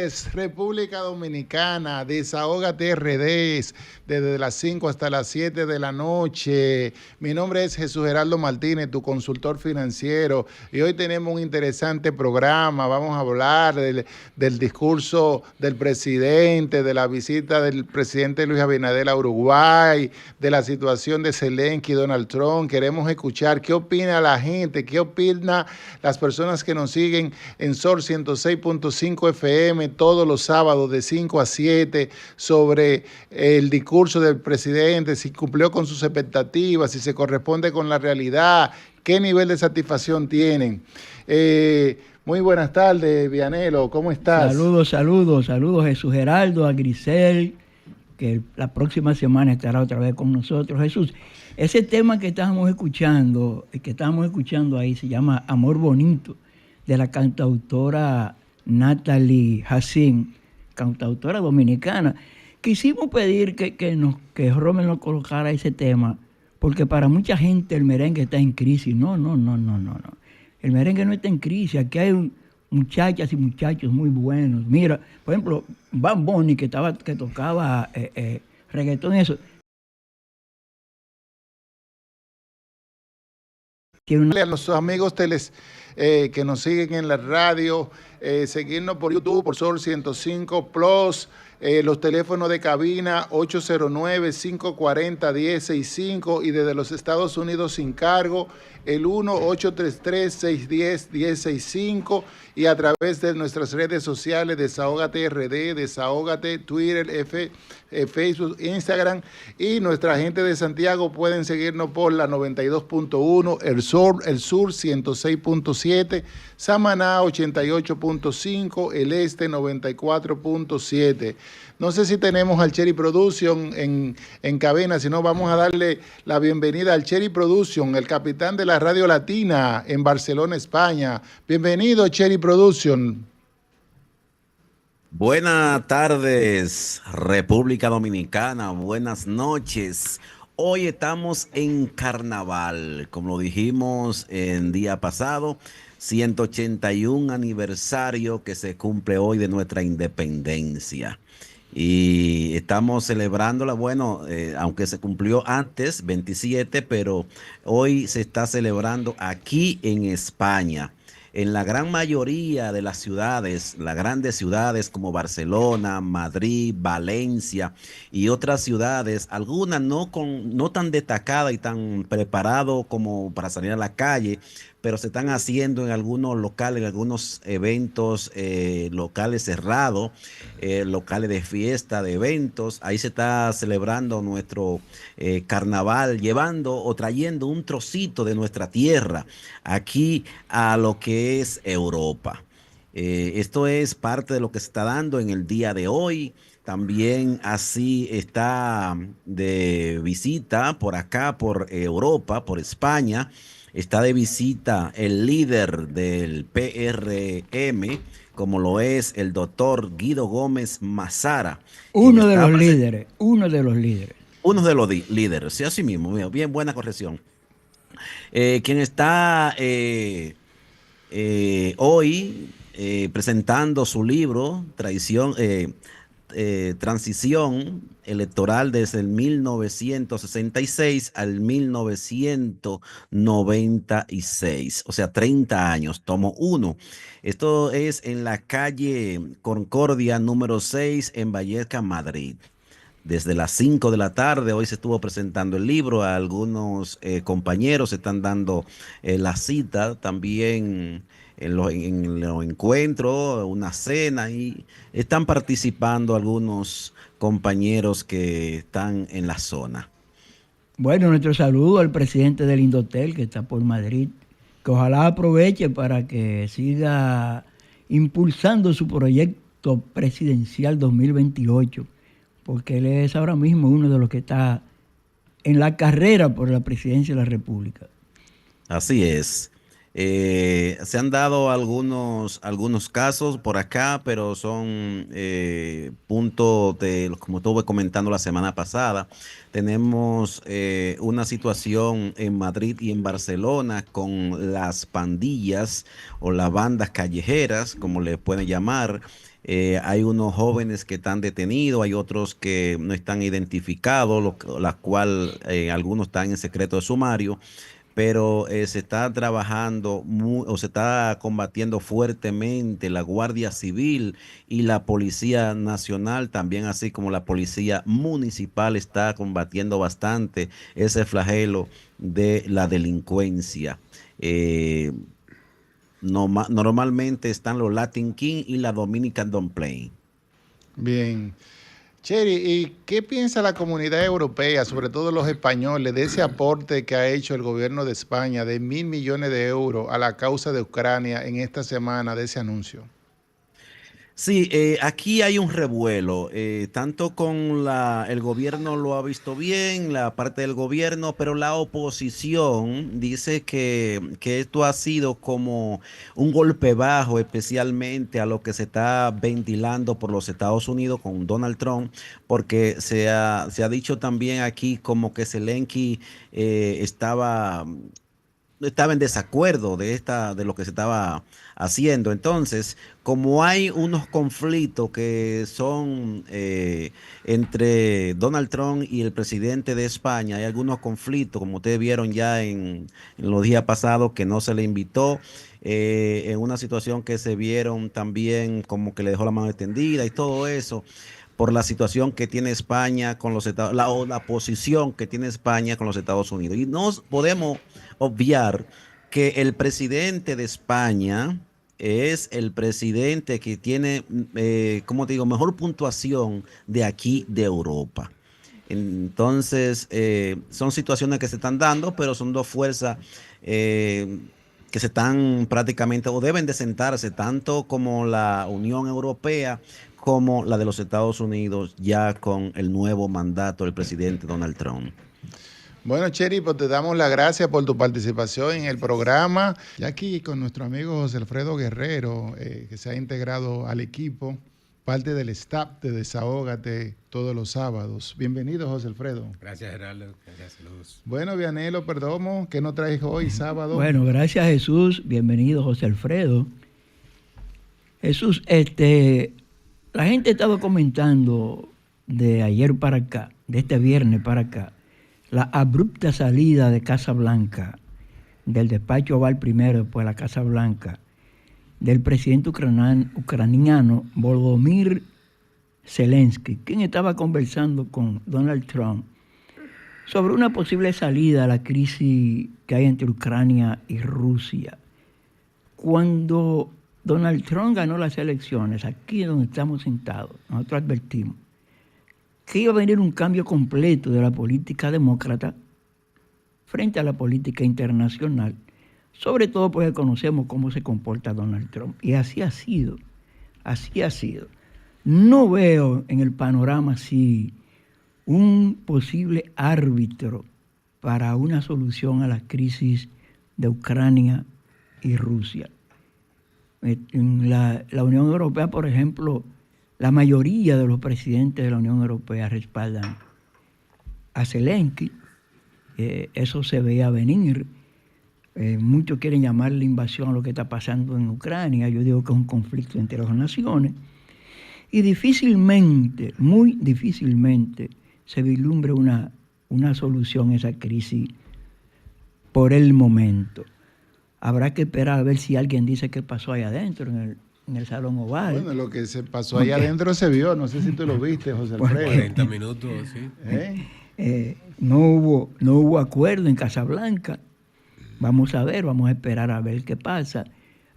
noches, República Dominicana. Desahógate RD desde las 5 hasta las 7 de la noche. Mi nombre es Jesús Geraldo Martínez, tu consultor financiero, y hoy tenemos un interesante programa. Vamos a hablar del discurso del presidente, de la visita del presidente Luis Abinader a Uruguay, de la situación de Zelensky y Donald Trump. Queremos escuchar qué opina la gente, qué opina las personas que nos siguen en Sol 106.5 FM todos los sábados de 5 a 7 sobre el discurso del presidente, si cumplió con sus expectativas, si se corresponde con la realidad, qué nivel de satisfacción tienen. Muy buenas tardes, Vianelo, ¿cómo estás? Saludos Jesús Geraldo, a Grisel, que la próxima semana estará otra vez con nosotros. Jesús, ese tema que estábamos escuchando ahí se llama Amor Bonito, de la cantautora Natalie Jacín, cantautora dominicana. Quisimos pedir que Rommel nos colocara ese tema, porque para mucha gente el merengue está en crisis. No. El merengue no está en crisis. Aquí hay muchachas y muchachos muy buenos. Mira, por ejemplo, Bad Bunny, que tocaba reggaetón y eso. A los amigos que nos siguen en la radio, seguirnos por YouTube, por Sol 105 Plus, los teléfonos de cabina 809-540-1065 y desde los Estados Unidos sin cargo el 1-833-610-1065 y a través de nuestras redes sociales Desahógate RD, Desahógate, Twitter, Facebook, Instagram, y nuestra gente de Santiago pueden seguirnos por la 92.1, el Sur 106.7, Samaná 88.5, el Este 94.7. No sé si tenemos al Cherry Production en cabina, si no vamos a darle la bienvenida al Cherry Production, el capitán de la Radio Latina en Barcelona, España. Bienvenido, Cherry Production. Buenas tardes, República Dominicana, buenas noches. Hoy estamos en carnaval, como lo dijimos el día pasado, 181 aniversario que se cumple hoy de nuestra independencia. Y estamos celebrándola, bueno, aunque se cumplió antes, 27, pero hoy se está celebrando aquí en España. En la gran mayoría de las ciudades, las grandes ciudades como Barcelona, Madrid, Valencia y otras ciudades, algunas no tan destacadas y tan preparadas como para salir a la calle, pero se están haciendo en algunos locales, en algunos eventos locales cerrados, locales de fiesta, de eventos. Ahí se está celebrando nuestro carnaval, llevando o trayendo un trocito de nuestra tierra aquí a lo que es Europa. Esto es parte de lo que se está dando en el día de hoy. También así está de visita por acá, por Europa, por España. Está de visita el líder del PRM, como lo es el doctor Guido Gómez Mazara. Uno de los líderes. Uno de los líderes, sí, así mismo, bien buena corrección. Quien está hoy presentando su libro, Transición electoral desde el 1966 al 1996, o sea, 30 años, tomo 1. Esto es en la calle Concordia número 6 en Vallecas, Madrid. Desde las 5 de la tarde, hoy se estuvo presentando el libro, a algunos compañeros están dando la cita también en los encuentros, una cena, y están participando algunos compañeros que están en la zona. Bueno, nuestro saludo al presidente del Indotel que está por Madrid, que ojalá aproveche para que siga impulsando su proyecto presidencial 2028, porque él es ahora mismo uno de los que está en la carrera por la presidencia de la República. Así es. Se han dado algunos casos por acá, pero son puntos de, como estuve comentando la semana pasada. Tenemos una situación en Madrid y en Barcelona con las pandillas o las bandas callejeras, como le pueden llamar, Hay unos jóvenes que están detenidos, hay otros que no están identificados, las cuales algunos están en secreto de sumario, pero se está trabajando o se está combatiendo fuertemente la Guardia Civil y la Policía Nacional, también así como la Policía Municipal está combatiendo bastante ese flagelo de la delincuencia. Eh, Normalmente están los Latin King y la Dominican Don't Play. Bien. Cheri, ¿y qué piensa la comunidad europea, sobre todo los españoles, de ese aporte que ha hecho el gobierno de España de 1.000 millones de euros a la causa de Ucrania en esta semana de ese anuncio? Sí, aquí hay un revuelo, tanto con el gobierno lo ha visto bien, la parte del gobierno, pero la oposición dice que esto ha sido como un golpe bajo, especialmente a lo que se está ventilando por los Estados Unidos con Donald Trump, porque se ha dicho también aquí como que Zelensky estaba en desacuerdo de lo que se estaba haciendo. Entonces, como hay unos conflictos que son entre Donald Trump y el presidente de España, hay algunos conflictos, como ustedes vieron ya en los días pasados, que no se le invitó. En una situación que se vieron también como que le dejó la mano extendida y todo eso por la situación que tiene España con los Estados, la posición que tiene España con los Estados Unidos. Y no podemos obviar que el presidente de España es el presidente que tiene, como te digo, mejor puntuación de aquí de Europa. Entonces, son situaciones que se están dando, pero son dos fuerzas que se están prácticamente o deben de sentarse, tanto como la Unión Europea como la de los Estados Unidos, ya con el nuevo mandato del presidente Donald Trump. Bueno, Cheri, pues te damos las gracias por tu participación en el programa. Ya aquí con nuestro amigo José Alfredo Guerrero, que se ha integrado al equipo, parte del staff de Desahógate todos los sábados. Bienvenido, José Alfredo. Gracias, Gerardo. Gracias, saludos. Bueno, Vianelo Perdomo, ¿qué nos traes hoy, sábado? Bueno, gracias, Jesús. Bienvenido, José Alfredo. Jesús, la gente ha estado comentando de ayer para acá, de este viernes para acá, la abrupta salida de Casa Blanca, del despacho Oval primero, después de la Casa Blanca, del presidente ucraniano Volodymyr Zelensky, quien estaba conversando con Donald Trump sobre una posible salida a la crisis que hay entre Ucrania y Rusia. Cuando Donald Trump ganó las elecciones, aquí donde estamos sentados, nosotros advertimos que iba a venir un cambio completo de la política demócrata frente a la política internacional, sobre todo porque conocemos cómo se comporta Donald Trump. Y así ha sido, así ha sido. No veo en el panorama así un posible árbitro para una solución a la crisis de Ucrania y Rusia. En la Unión Europea, por ejemplo, la mayoría de los presidentes de la Unión Europea respaldan a Zelensky. Eso se veía venir. Muchos quieren llamarle invasión a lo que está pasando en Ucrania. Yo digo que es un conflicto entre las naciones. Y difícilmente, muy difícilmente, se vislumbre una solución a esa crisis por el momento. Habrá que esperar a ver si alguien dice qué pasó allá adentro en el Salón Oval. Bueno, lo que se pasó allá adentro se vio, no sé si tú lo viste, José Alfredo. 40 minutos, sí. No hubo acuerdo en Casablanca. Vamos a ver, vamos a esperar a ver qué pasa.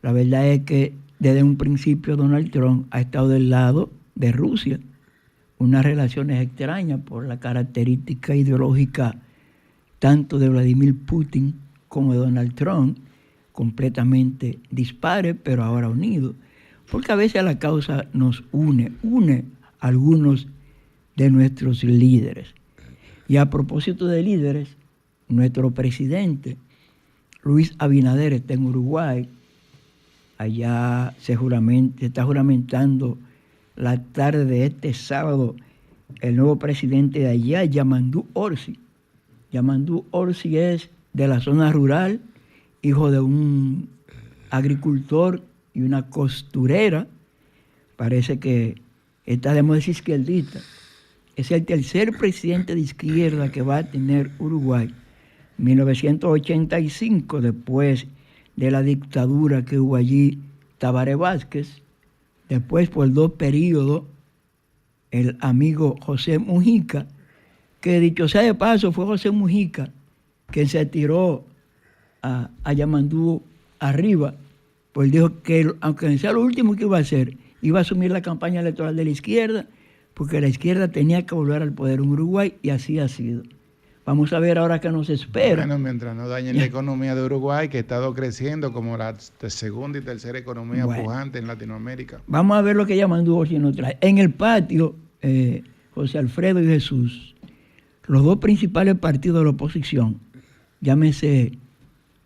La verdad es que desde un principio Donald Trump ha estado del lado de Rusia, unas relaciones extrañas por la característica ideológica tanto de Vladimir Putin como de Donald Trump, completamente dispares, pero ahora unidos. Porque a veces la causa nos une a algunos de nuestros líderes. Y a propósito de líderes, nuestro presidente, Luis Abinader, está en Uruguay. Allá se está juramentando la tarde de este sábado el nuevo presidente de allá, Yamandu Orsi. Yamandu Orsi es de la zona rural, hijo de un agricultor y una costurera, parece que está de moda izquierdista. Es el tercer presidente de izquierda que va a tener Uruguay. 1985, después de la dictadura que hubo allí, Tabaré Vázquez. Después, por 2 periodos, el amigo José Mujica, que dicho sea de paso, fue José Mujica quien se tiró a Yamandú arriba, pues dijo que aunque sea lo último que iba a hacer, iba a asumir la campaña electoral de la izquierda, porque la izquierda tenía que volver al poder en Uruguay, y así ha sido. Vamos a ver ahora qué nos espera. Bueno, mientras no dañen la economía de Uruguay, que ha estado creciendo como la segunda y tercera economía pujante en Latinoamérica. Vamos a ver lo que Yamandú hoy nos trae. En el patio, José Alfredo y Jesús, los 2 principales partidos de la oposición, llámese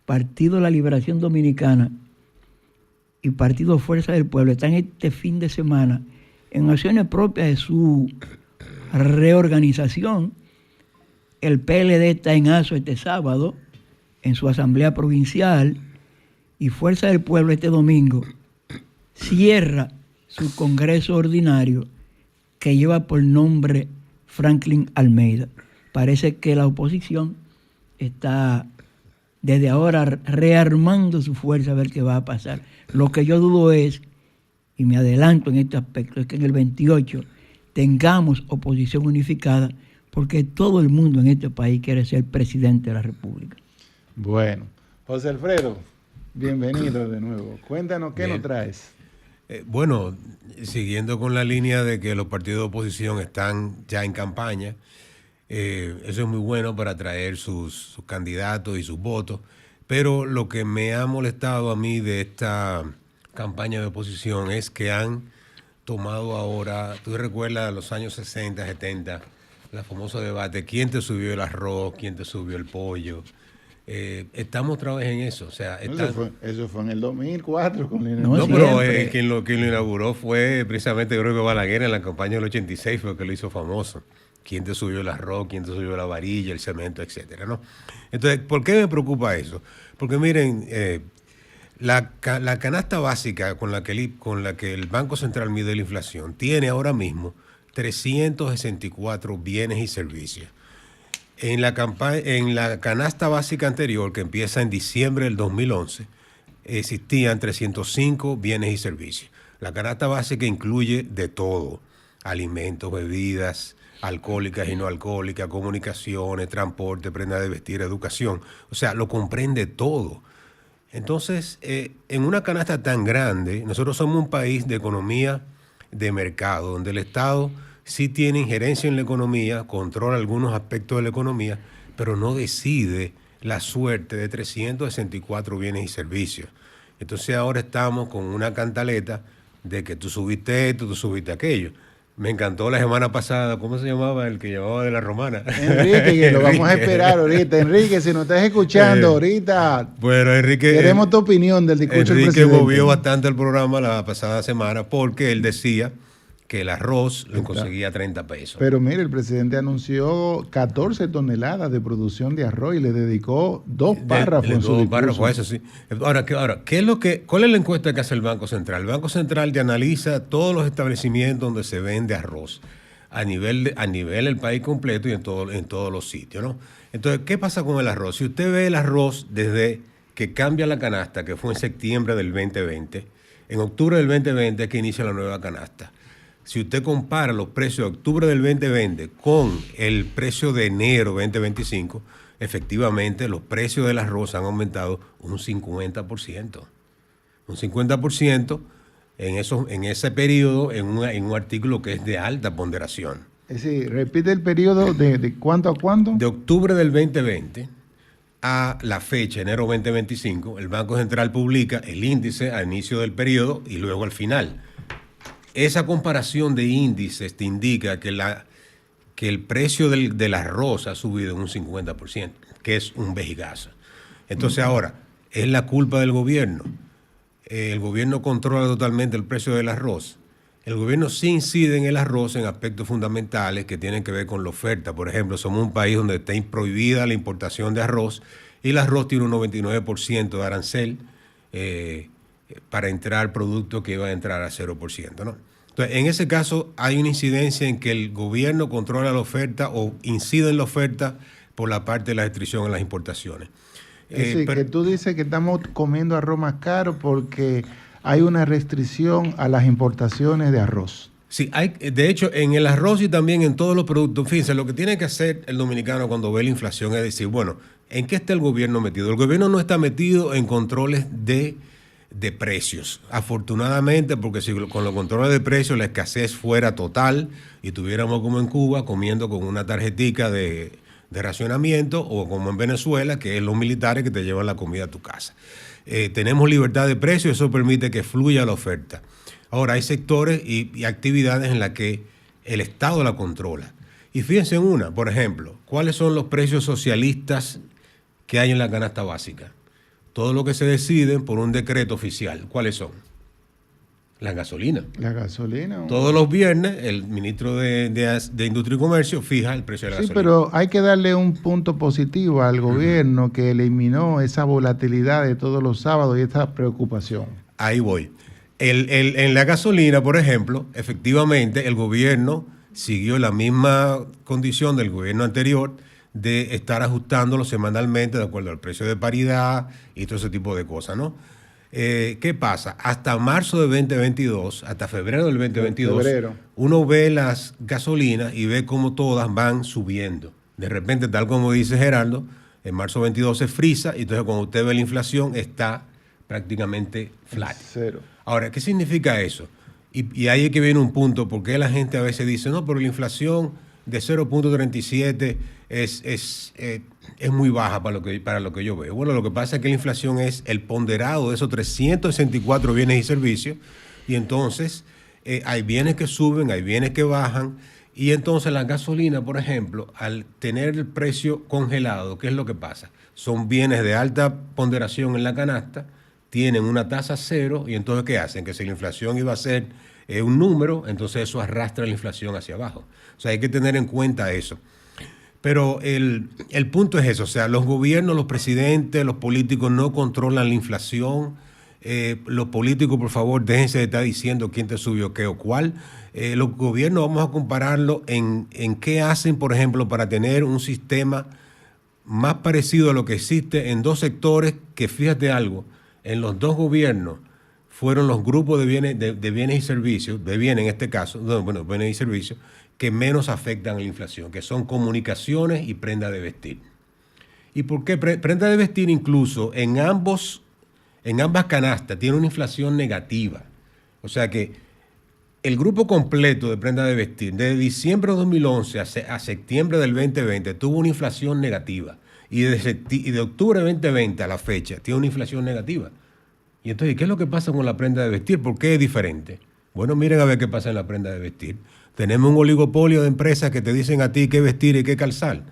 Partido de la Liberación Dominicana y Partido Fuerza del Pueblo, están este fin de semana en acciones propias de su reorganización. El PLD está en Aso este sábado, en su asamblea provincial, y Fuerza del Pueblo este domingo cierra su congreso ordinario que lleva por nombre Franklin Almeida. Parece que la oposición está desde ahora rearmando su fuerza a ver qué va a pasar. Lo que yo dudo es, y me adelanto en este aspecto, es que en el 28 tengamos oposición unificada, porque todo el mundo en este país quiere ser presidente de la República. Bueno, José Alfredo, bienvenido de nuevo. Cuéntanos qué nos traes. Bueno, siguiendo con la línea de que los partidos de oposición están ya en campaña, eso es muy bueno para atraer sus candidatos y sus votos, pero lo que me ha molestado a mí de esta campaña de oposición es que han tomado ahora, tú recuerdas los años 60, 70, el famoso debate, ¿quién te subió el arroz? ¿Quién te subió el pollo? Estamos otra vez en eso. O sea, eso fue en el 2004. Pero quien lo inauguró fue precisamente, creo que Balaguer en la campaña del 86 fue el que lo hizo famoso. ¿Quién te subió el arroz? ¿Quién te subió la varilla, el cemento, etcétera, ¿no? Entonces, ¿por qué me preocupa eso? Porque miren, la canasta básica con la que el Banco Central mide la inflación tiene ahora mismo 364 bienes y servicios. En la canasta básica anterior, que empieza en diciembre del 2011, existían 305 bienes y servicios. La canasta básica incluye de todo: alimentos, bebidas, alcohólicas y no alcohólicas, comunicaciones, transporte, prenda de vestir, educación. O sea, lo comprende todo. Entonces, en una canasta tan grande, nosotros somos un país de economía de mercado, donde el Estado sí tiene injerencia en la economía, controla algunos aspectos de la economía, pero no decide la suerte de 364 bienes y servicios. Entonces ahora estamos con una cantaleta de que tú subiste esto, tú subiste aquello. Me encantó la semana pasada, ¿cómo se llamaba el que llevaba de la romana? Enrique, que lo vamos a esperar ahorita. Enrique, si nos estás escuchando ahorita, bueno, Enrique, queremos tu opinión del discurso del presidente. Enrique movió bastante el programa la pasada semana porque él decía que el arroz lo conseguía a 30 pesos. Pero mire, el presidente anunció 14 toneladas de producción de arroz y le dedicó 2 párrafos en su discurso. Eso sí. Ahora, ¿cuál es la encuesta que hace el Banco Central? El Banco Central te analiza todos los establecimientos donde se vende arroz a nivel del país completo y en todos los sitios, ¿no? Entonces, ¿qué pasa con el arroz? Si usted ve el arroz desde que cambia la canasta, que fue en septiembre del 2020, en octubre del 2020 es que inicia la nueva canasta. Si usted compara los precios de octubre del 2020 con el precio de enero 2025, efectivamente los precios del arroz han aumentado un 50%. Un 50% en ese periodo, en un artículo que es de alta ponderación. Es decir, repite el periodo de ¿cuánto a cuánto? De octubre del 2020 a la fecha, enero 2025, el Banco Central publica el índice al inicio del periodo y luego al final. Esa comparación de índices te indica que el precio del arroz ha subido en un 50%, que es un vejigazo. Entonces ahora, es la culpa del gobierno. El gobierno controla totalmente el precio del arroz. El gobierno sí incide en el arroz en aspectos fundamentales que tienen que ver con la oferta. Por ejemplo, somos un país donde está prohibida la importación de arroz y el arroz tiene un 99% de arancel para entrar productos que iban a entrar a 0%, ¿no? Entonces, en ese caso hay una incidencia en que el gobierno controla la oferta o incide en la oferta por la parte de la restricción en las importaciones. Sí, que tú dices que estamos comiendo arroz más caro porque hay una restricción a las importaciones de arroz. Sí, de hecho, en el arroz y también en todos los productos, fíjense, lo que tiene que hacer el dominicano cuando ve la inflación es decir, bueno, ¿en qué está el gobierno metido? El gobierno no está metido en controles de precios. Afortunadamente, porque si con los controles de precios la escasez fuera total y tuviéramos como en Cuba comiendo con una tarjetica de racionamiento, o como en Venezuela, que es los militares que te llevan la comida a tu casa. Tenemos libertad de precio y eso permite que fluya la oferta. Ahora, hay sectores y actividades en las que el Estado la controla. Y fíjense en una, por ejemplo, ¿cuáles son los precios socialistas que hay en la canasta básica? Todo lo que se decide por un decreto oficial. ¿Cuáles son? La gasolina. La gasolina. Todos los viernes el ministro de Industria y Comercio fija el precio de la gasolina. Sí, pero hay que darle un punto positivo al gobierno que eliminó esa volatilidad de todos los sábados y esta preocupación. Ahí voy. En la gasolina, por ejemplo, efectivamente el gobierno siguió la misma condición del gobierno anterior de estar ajustándolo semanalmente de acuerdo al precio de paridad y todo ese tipo de cosas, ¿no? ¿Qué pasa? Hasta marzo de 2022, hasta febrero del 2022, uno ve las gasolinas y ve cómo todas van subiendo. De repente, tal como dice Gerardo, en marzo 22 se frisa y entonces cuando usted ve la inflación está prácticamente flat. Cero. Ahora, ¿qué significa eso? Y ahí es que viene un punto, porque la gente a veces dice, no, pero la inflación de 0.37 es muy baja para lo que yo veo. Bueno, lo que pasa es que la inflación es el ponderado de esos 364 bienes y servicios, y entonces hay bienes que suben, hay bienes que bajan, y entonces la gasolina, por ejemplo, al tener el precio congelado, ¿qué es lo que pasa? Son bienes de alta ponderación en la canasta, tienen una tasa cero, y entonces ¿qué hacen? Que si la inflación iba a ser un número, entonces eso arrastra la inflación hacia abajo. O sea, hay que tener en cuenta eso. Pero el punto es eso, o sea, los gobiernos, los presidentes, los políticos no controlan la inflación. Los políticos, por favor, déjense de estar diciendo quién te subió qué o cuál. Los gobiernos vamos a compararlo en qué hacen, por ejemplo, para tener un sistema más parecido a lo que existe en dos sectores que, fíjate algo, en los dos gobiernos fueron los grupos de bienes y servicios, de bienes en este caso, bueno, bienes y servicios, que menos afectan a la inflación, que son comunicaciones y prenda de vestir. ¿Y por qué? Prenda de vestir incluso en ambas canastas tiene una inflación negativa. O sea que el grupo completo de prenda de vestir, de diciembre de 2011 a septiembre del 2020, tuvo una inflación negativa. Y de octubre de 2020 a la fecha, tiene una inflación negativa. Y entonces, ¿qué es lo que pasa con la prenda de vestir? ¿Por qué es diferente? Bueno, miren a ver qué pasa en la prenda de vestir. Tenemos un oligopolio de empresas que te dicen a ti qué vestir y qué calzar.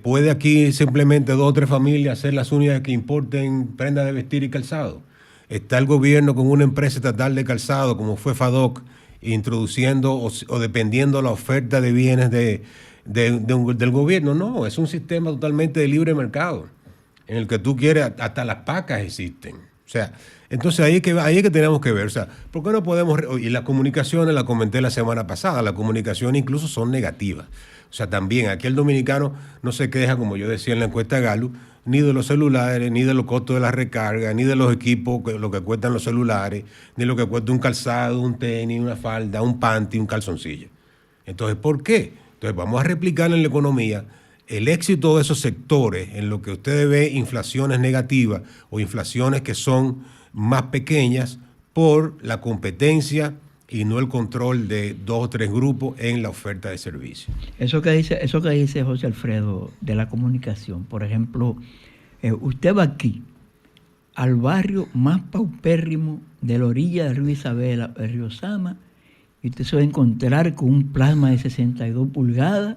¿Puede aquí simplemente 2 o 3 familias ser las únicas que importen prenda de vestir y calzado? Está el gobierno con una empresa estatal de calzado, como fue FADOC, introduciendo o dependiendo la oferta de bienes del gobierno. No, es un sistema totalmente de libre mercado, en el que tú quieres, hasta las pacas existen. O sea, entonces ahí es que tenemos que ver, o sea, ¿por qué no podemos? Y las comunicaciones, la comenté la semana pasada, las comunicaciones incluso son negativas. O sea, también aquí el dominicano no se queja, como yo decía en la encuesta Gallup, ni de los celulares, ni de los costos de la recarga, ni de los equipos, lo que cuestan los celulares, ni lo que cuesta un calzado, un tenis, una falda, un panty, un calzoncillo. Entonces, ¿por qué? Entonces vamos a replicar en la economía el éxito de esos sectores en lo que usted ve inflaciones negativas o inflaciones que son más pequeñas por la competencia y no el control de 2 o 3 grupos en la oferta de servicios. Eso que dice José Alfredo de la comunicación, por ejemplo, usted va aquí al barrio más paupérrimo de la orilla del río Isabela, el río Sama, y usted se va a encontrar con un plasma de 62 pulgadas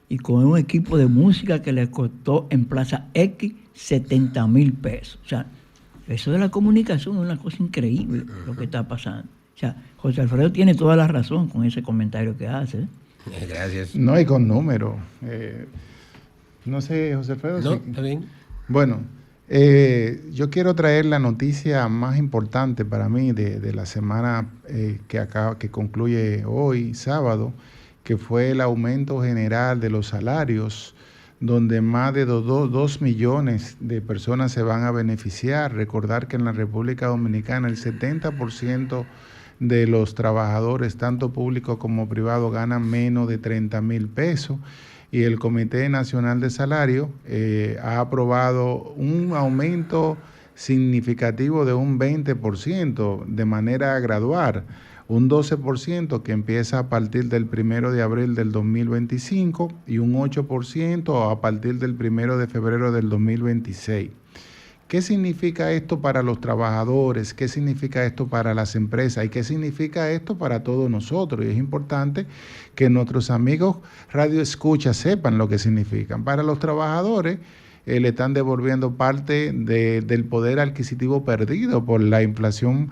y con un equipo de música que le costó en Plaza X 70,000 pesos. O sea, eso de la comunicación es una cosa increíble lo que está pasando. O sea, José Alfredo tiene toda la razón con ese comentario que hace. Gracias. No, hay con números. No sé, José Alfredo. No, sí. está bien. Bueno, Yo quiero traer la noticia más importante para mí de la semana que concluye hoy, sábado, que fue el aumento general de los salarios, donde más de 2 millones de personas se van a beneficiar. Recordar que en la República Dominicana el 70% de los trabajadores, tanto públicos como privados, ganan menos de 30,000 pesos. Y el Comité Nacional de Salario ha aprobado un aumento significativo de un 20% de manera gradual, un 12% que empieza a partir del 1 de abril del 2025 y un 8% a partir del 1 de febrero del 2026. ¿Qué significa esto para los trabajadores? ¿Qué significa esto para las empresas? ¿Y qué significa esto para todos nosotros? Y es importante que nuestros amigos Radio Escucha sepan lo que significan. Para los trabajadores le están devolviendo parte del poder adquisitivo perdido por la inflación.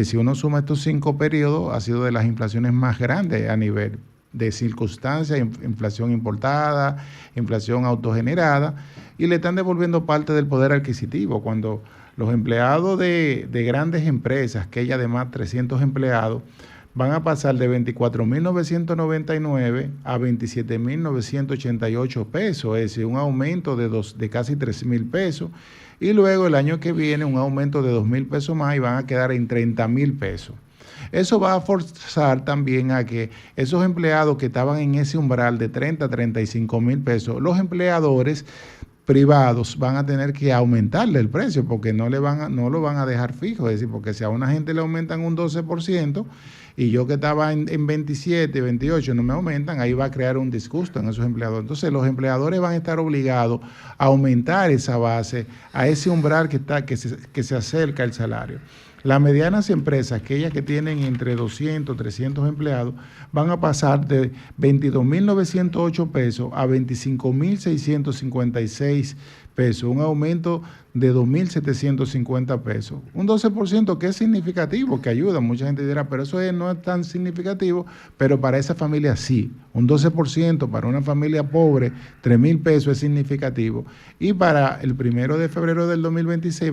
Si uno suma estos 5 periodos, ha sido de las inflaciones más grandes a nivel de circunstancias, inflación importada, inflación autogenerada, y le están devolviendo parte del poder adquisitivo. Cuando los empleados de grandes empresas, que hay además 300 empleados, van a pasar de 24.999 a 27.988 pesos, es decir, un aumento de casi 3,000 pesos, y luego el año que viene un aumento de 2,000 pesos más y van a quedar en 30,000 pesos. Eso va a forzar también a que esos empleados que estaban en ese umbral de 30 a 35,000 pesos, los empleadores privados van a tener que aumentarle el precio porque no lo van a dejar fijo. Es decir, porque si a una gente le aumentan un 12% y yo que estaba en 27, 28 no me aumentan, ahí va a crear un disgusto en esos empleadores. Entonces los empleadores van a estar obligados a aumentar esa base a ese umbral que se acerca al salario. Las medianas empresas, aquellas que tienen entre 200, 300 empleados, van a pasar de 22.908 pesos a 25.656 pesos, un aumento de 2.750 pesos. Un 12% que es significativo, que ayuda. Mucha gente dirá, pero eso no es tan significativo, pero para esa familia sí. Un 12% para una familia pobre, 3,000 pesos es significativo. Y para el 1 de febrero del 2026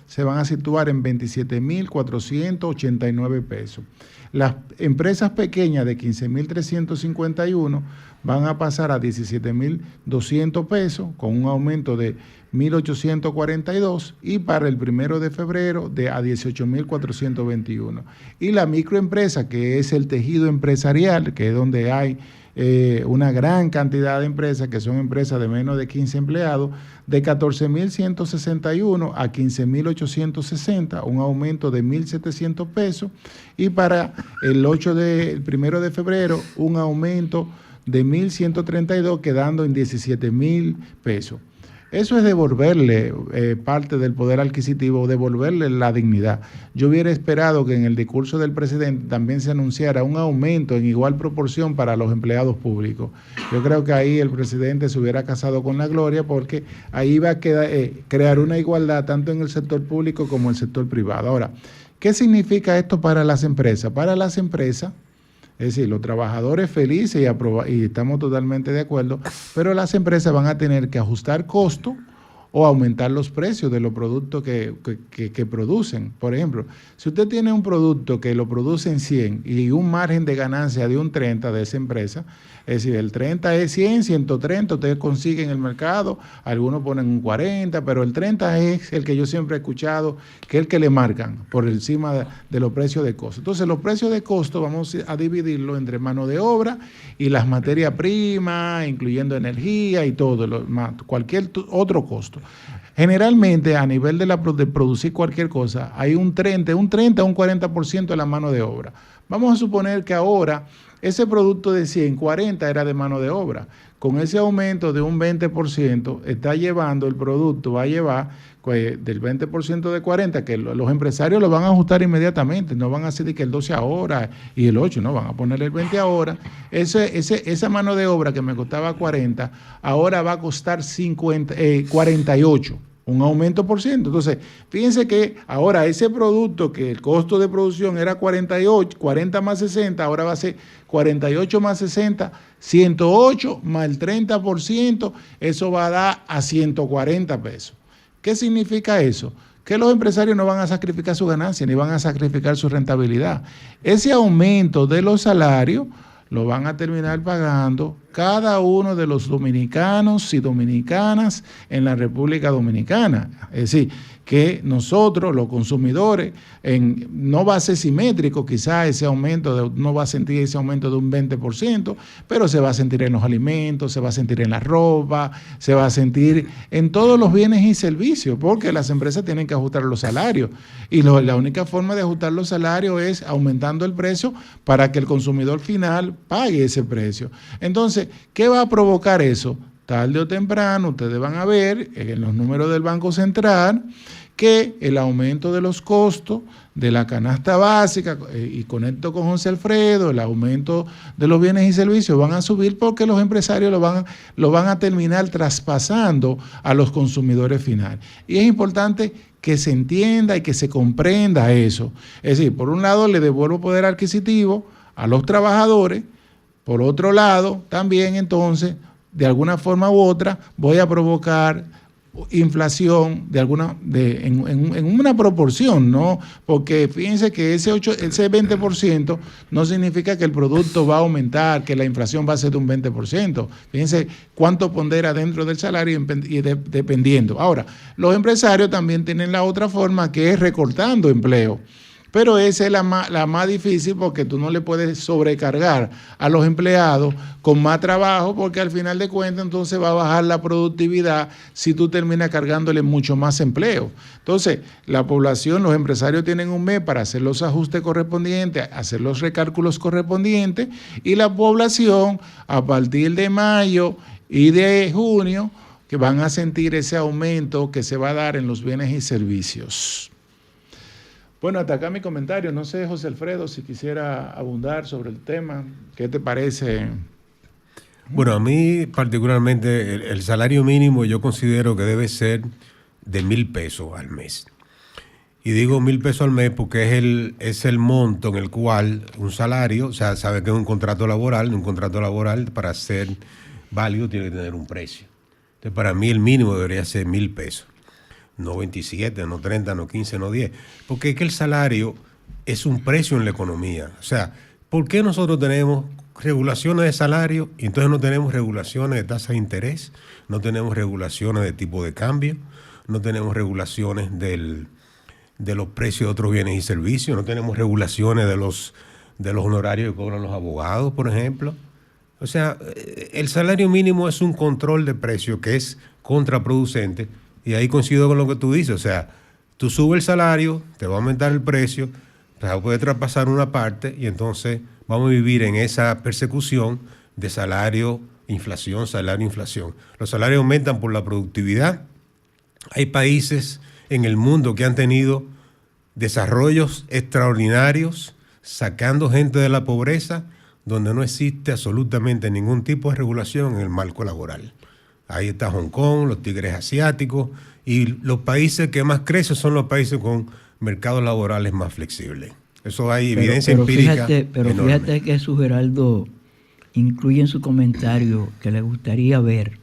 se van a situar en 27.489 pesos. Las empresas pequeñas de 15.351 van a pasar a 17.200 pesos con un aumento de 1.842 y para el 1 de febrero a 18.421. Y la microempresa, que es el tejido empresarial, que es donde hay una gran cantidad de empresas, que son empresas de menos de 15 empleados, de 14.161 a 15.860, un aumento de 1.700 pesos, y para el 1 de febrero un aumento de 1.132, quedando en 17,000 pesos. Eso es devolverle parte del poder adquisitivo, devolverle la dignidad. Yo hubiera esperado que en el discurso del presidente también se anunciara un aumento en igual proporción para los empleados públicos. Yo creo que ahí el presidente se hubiera casado con la gloria, porque ahí va a crear una igualdad tanto en el sector público como en el sector privado. Ahora, ¿qué significa esto para las empresas? Para las empresas, es decir, los trabajadores felices y estamos totalmente de acuerdo, pero las empresas van a tener que ajustar costos o aumentar los precios de los productos que producen. Por ejemplo, si usted tiene un producto que lo produce en 100 y un margen de ganancia de un 30 de esa empresa, es decir, el 30 es 100, 130, ustedes consiguen en el mercado, algunos ponen un 40, pero el 30 es el que yo siempre he escuchado, que es el que le marcan por encima de los precios de costo. Entonces, los precios de costo vamos a dividirlo entre mano de obra y las materias primas, incluyendo energía y todo, cualquier otro costo. Generalmente, a nivel de producir cualquier cosa, hay un 30 a un 40% de la mano de obra. Vamos a suponer que ahora ese producto de 100, 40 era de mano de obra. Con ese aumento de un 20%, está llevando el producto, va a llevar del 20% de 40, que los empresarios lo van a ajustar inmediatamente, no van a hacer que el 12 ahora y el 8, no, van a poner el 20 ahora. Esa mano de obra que me costaba 40, ahora va a costar 48. Un aumento por ciento. Entonces, fíjense que ahora ese producto que el costo de producción era 48, 40 más 60, ahora va a ser 48 más 60, 108 más el 30%, eso va a dar a 140 pesos. ¿Qué significa eso? Que los empresarios no van a sacrificar su ganancia ni van a sacrificar su rentabilidad. Ese aumento de los salarios lo van a terminar pagando cada uno de los dominicanos y dominicanas en la República Dominicana. Es decir, que nosotros, los consumidores, no va a ser simétrico, quizás ese aumento, no va a sentir ese aumento de un 20%, pero se va a sentir en los alimentos, se va a sentir en la ropa, se va a sentir en todos los bienes y servicios, porque las empresas tienen que ajustar los salarios. Y la única forma de ajustar los salarios es aumentando el precio para que el consumidor final pague ese precio. Entonces, ¿qué va a provocar eso? Tarde o temprano, ustedes van a ver en los números del Banco Central que el aumento de los costos de la canasta básica, y conecto con José Alfredo, el aumento de los bienes y servicios van a subir porque los empresarios lo van a terminar traspasando a los consumidores finales. Y es importante que se entienda y que se comprenda eso. Es decir, por un lado le devuelvo poder adquisitivo a los trabajadores, por otro lado también entonces de alguna forma u otra voy a provocar inflación en una proporción, ¿no? Porque fíjense que ese 20% no significa que el producto va a aumentar, que la inflación va a ser de un 20%. Fíjense cuánto pondera dentro del salario y dependiendo. Ahora, los empresarios también tienen la otra forma, que es recortando empleo. Pero esa es la más difícil, porque tú no le puedes sobrecargar a los empleados con más trabajo, porque al final de cuentas entonces va a bajar la productividad si tú terminas cargándole mucho más empleo. Entonces, la población, los empresarios tienen un mes para hacer los ajustes correspondientes, hacer los recálculos correspondientes, y la población a partir de mayo y de junio que van a sentir ese aumento que se va a dar en los bienes y servicios. Bueno, hasta acá mi comentario. No sé, José Alfredo, si quisiera abundar sobre el tema. ¿Qué te parece? Bueno, a mí particularmente el salario mínimo yo considero que debe ser de 1,000 pesos al mes. Y digo 1,000 pesos al mes porque es el monto en el cual un salario, o sea, sabe que es un contrato laboral para ser válido tiene que tener un precio. Entonces, para mí el mínimo debería ser 1,000 pesos. No 27, no 30, no 15, no 10. Porque es que el salario es un precio en la economía. O sea, ¿por qué nosotros tenemos regulaciones de salario y entonces no tenemos regulaciones de tasa de interés? No tenemos regulaciones de tipo de cambio, no tenemos regulaciones de los precios de otros bienes y servicios, no tenemos regulaciones de los honorarios que cobran los abogados, por ejemplo. O sea, el salario mínimo es un control de precios que es contraproducente. Y ahí coincido con lo que tú dices, o sea, tú subes el salario, te va a aumentar el precio, vas a poder traspasar una parte y entonces vamos a vivir en esa persecución de salario, inflación, salario, inflación. Los salarios aumentan por la productividad. Hay países en el mundo que han tenido desarrollos extraordinarios, sacando gente de la pobreza, donde no existe absolutamente ningún tipo de regulación en el marco laboral. Ahí está Hong Kong, los tigres asiáticos, y los países que más crecen son los países con mercados laborales más flexibles. Eso hay evidencia empírica. Fíjate que Jesús Geraldo incluye en su comentario que le gustaría ver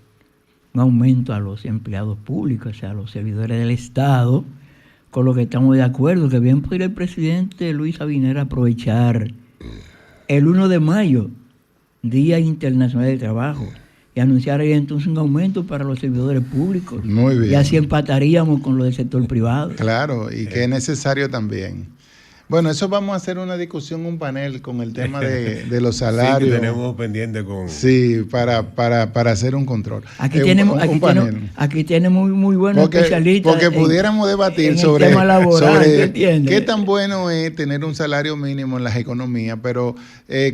un aumento a los empleados públicos, o sea, a los servidores del Estado, con lo que estamos de acuerdo, que bien podría el presidente Luis Abinader aprovechar el 1 de mayo, Día Internacional del Trabajo, y anunciar ahí entonces un aumento para los servidores públicos. Muy bien. Y así empataríamos con lo del sector privado. Claro, y que es necesario también. Bueno, eso vamos a hacer una discusión, un panel con el tema de los salarios. Sí, que tenemos pendiente con... Sí, para hacer un control. Aquí tenemos muy buenos especialistas. Porque pudiéramos debatir sobre qué tan bueno es tener un salario mínimo en las economías, pero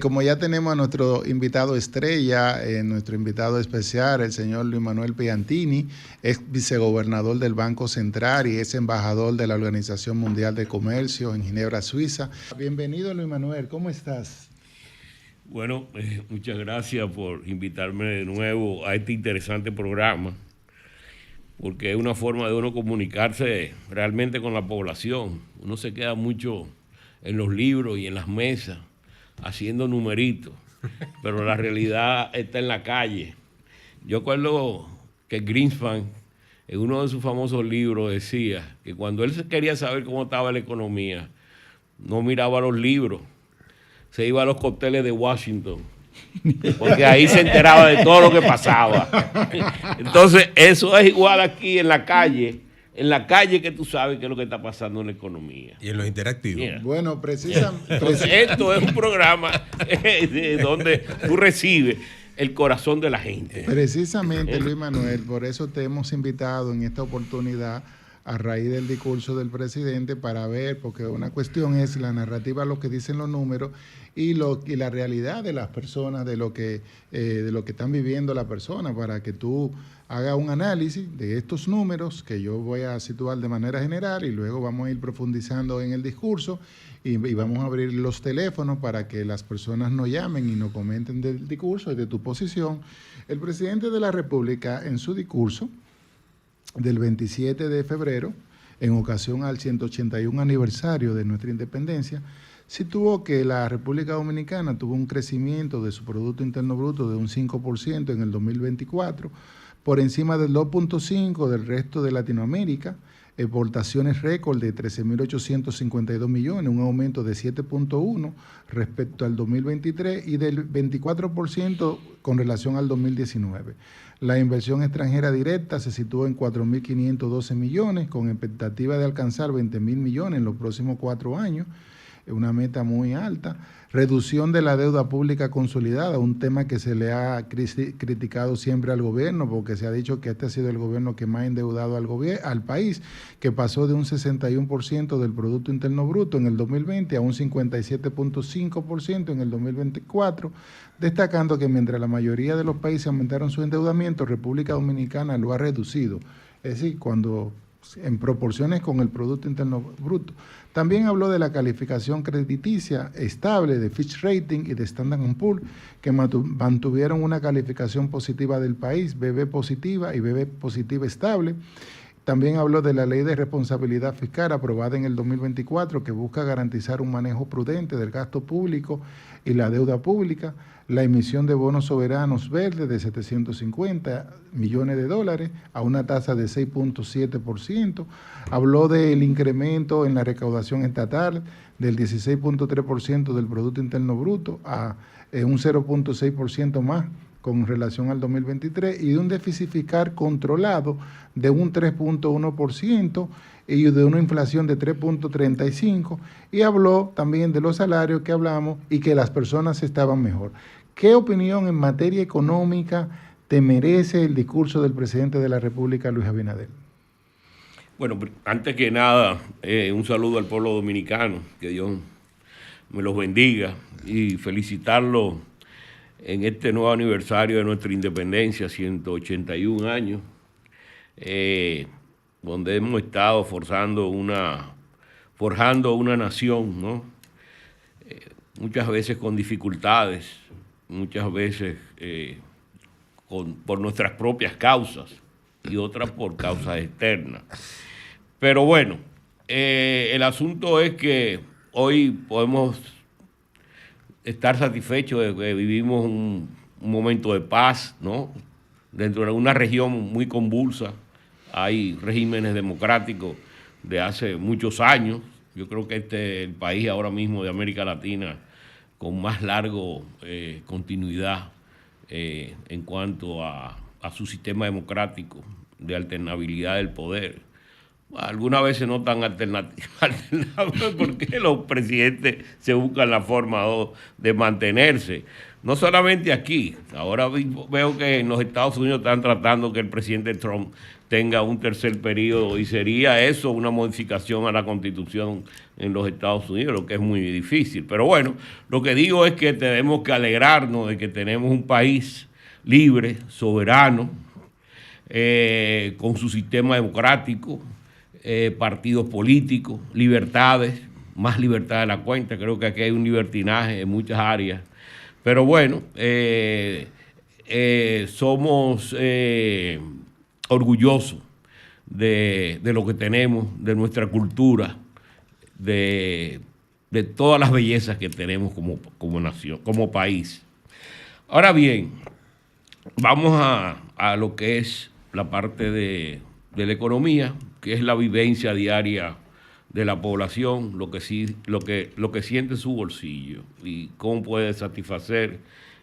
como ya tenemos a nuestro invitado estrella, nuestro invitado especial, el señor Luis Manuel Piantini, es vicegobernador del Banco Central y es embajador de la Organización Mundial de Comercio en Ginebra, Suiza. Bienvenido, Luis Manuel, ¿cómo estás? Bueno, muchas gracias por invitarme de nuevo a este interesante programa, porque es una forma de uno comunicarse realmente con la población. Uno se queda mucho en los libros y en las mesas haciendo numeritos, pero la realidad está en la calle. Yo acuerdo que Greenspan en uno de sus famosos libros decía que cuando él quería saber cómo estaba la economía, no miraba los libros, se iba a los cócteles de Washington, porque ahí se enteraba de todo lo que pasaba. Entonces, eso es igual aquí en la calle que tú sabes qué es lo que está pasando en la economía. Y en los interactivos. Mira. Bueno, precisamente. Esto es un programa donde tú recibes el corazón de la gente. Precisamente, Luis Manuel, por eso te hemos invitado en esta oportunidad a raíz del discurso del presidente para ver, porque una cuestión es la narrativa, lo que dicen los números y la realidad de las personas, de lo que están viviendo las personas, para que tú hagas un análisis de estos números que yo voy a situar de manera general y luego vamos a ir profundizando en el discurso y vamos a abrir los teléfonos para que las personas nos llamen y nos comenten del discurso y de tu posición. El presidente de la República, en su discurso del 27 de febrero, en ocasión al 181 aniversario de nuestra independencia, situó que la República Dominicana tuvo un crecimiento de su Producto Interno Bruto de un 5% en el 2024, por encima del 2.5% del resto de Latinoamérica, exportaciones récord de 13.852 millones, un aumento de 7.1% respecto al 2023 y del 24% con relación al 2019. La inversión extranjera directa se situó en 4.512 millones, con expectativa de alcanzar 20.000 millones en los próximos 4 años, una meta muy alta. Reducción de la deuda pública consolidada, un tema que se le ha criticado siempre al gobierno, porque se ha dicho que este ha sido el gobierno que más ha endeudado al país, que pasó de un 61% del Producto Interno Bruto en el 2020 a un 57.5% en el 2024, destacando que mientras la mayoría de los países aumentaron su endeudamiento, República Dominicana lo ha reducido, es decir, cuando en proporciones con el Producto Interno Bruto. También habló de la calificación crediticia estable de Fitch Rating y de Standard & Poor's, que mantuvieron una calificación positiva del país, BB positiva y BB positiva estable. También habló de la Ley de Responsabilidad Fiscal aprobada en el 2024, que busca garantizar un manejo prudente del gasto público y la deuda pública, la emisión de bonos soberanos verdes de 750 millones de dólares a una tasa de 6.7%. Habló del incremento en la recaudación estatal del 16.3% del Producto Interno Bruto a un 0.6% más con relación al 2023 y de un déficit fiscal controlado de un 3.1% y de una inflación de 3.35%, y habló también de los salarios que hablamos y que las personas estaban mejor. ¿Qué opinión en materia económica te merece el discurso del presidente de la República, Luis Abinader? Bueno, antes que nada, un saludo al pueblo dominicano, que Dios me los bendiga, y felicitarlo en este nuevo aniversario de nuestra independencia, 181 años, donde hemos estado forjando una nación, ¿no? Muchas veces con dificultades, muchas veces por nuestras propias causas y otras por causas externas. Pero bueno, el asunto es que hoy podemos estar satisfechos de que vivimos un momento de paz, ¿no? Dentro de una región muy convulsa, hay regímenes democráticos de hace muchos años. Yo creo que este es el país ahora mismo de América Latina con más largo continuidad en cuanto a su sistema democrático de alternabilidad del poder. Algunas veces no tan alternativas porque los presidentes se buscan la forma de mantenerse. No solamente aquí, ahora veo que en los Estados Unidos están tratando que el presidente Trump tenga un tercer periodo y sería eso una modificación a la Constitución en los Estados Unidos, lo que es muy difícil. Pero bueno, lo que digo es que tenemos que alegrarnos de que tenemos un país libre, soberano, con su sistema democrático, partidos políticos, libertades, más libertad de la cuenta. Creo que aquí hay un libertinaje en muchas áreas. Pero bueno, somos orgullosos de lo que tenemos, de nuestra cultura, de todas las bellezas que tenemos como nación, como país. Ahora bien, vamos a lo que es la parte de de la economía, que es la vivencia diaria de la población, lo que siente su bolsillo y cómo puede satisfacer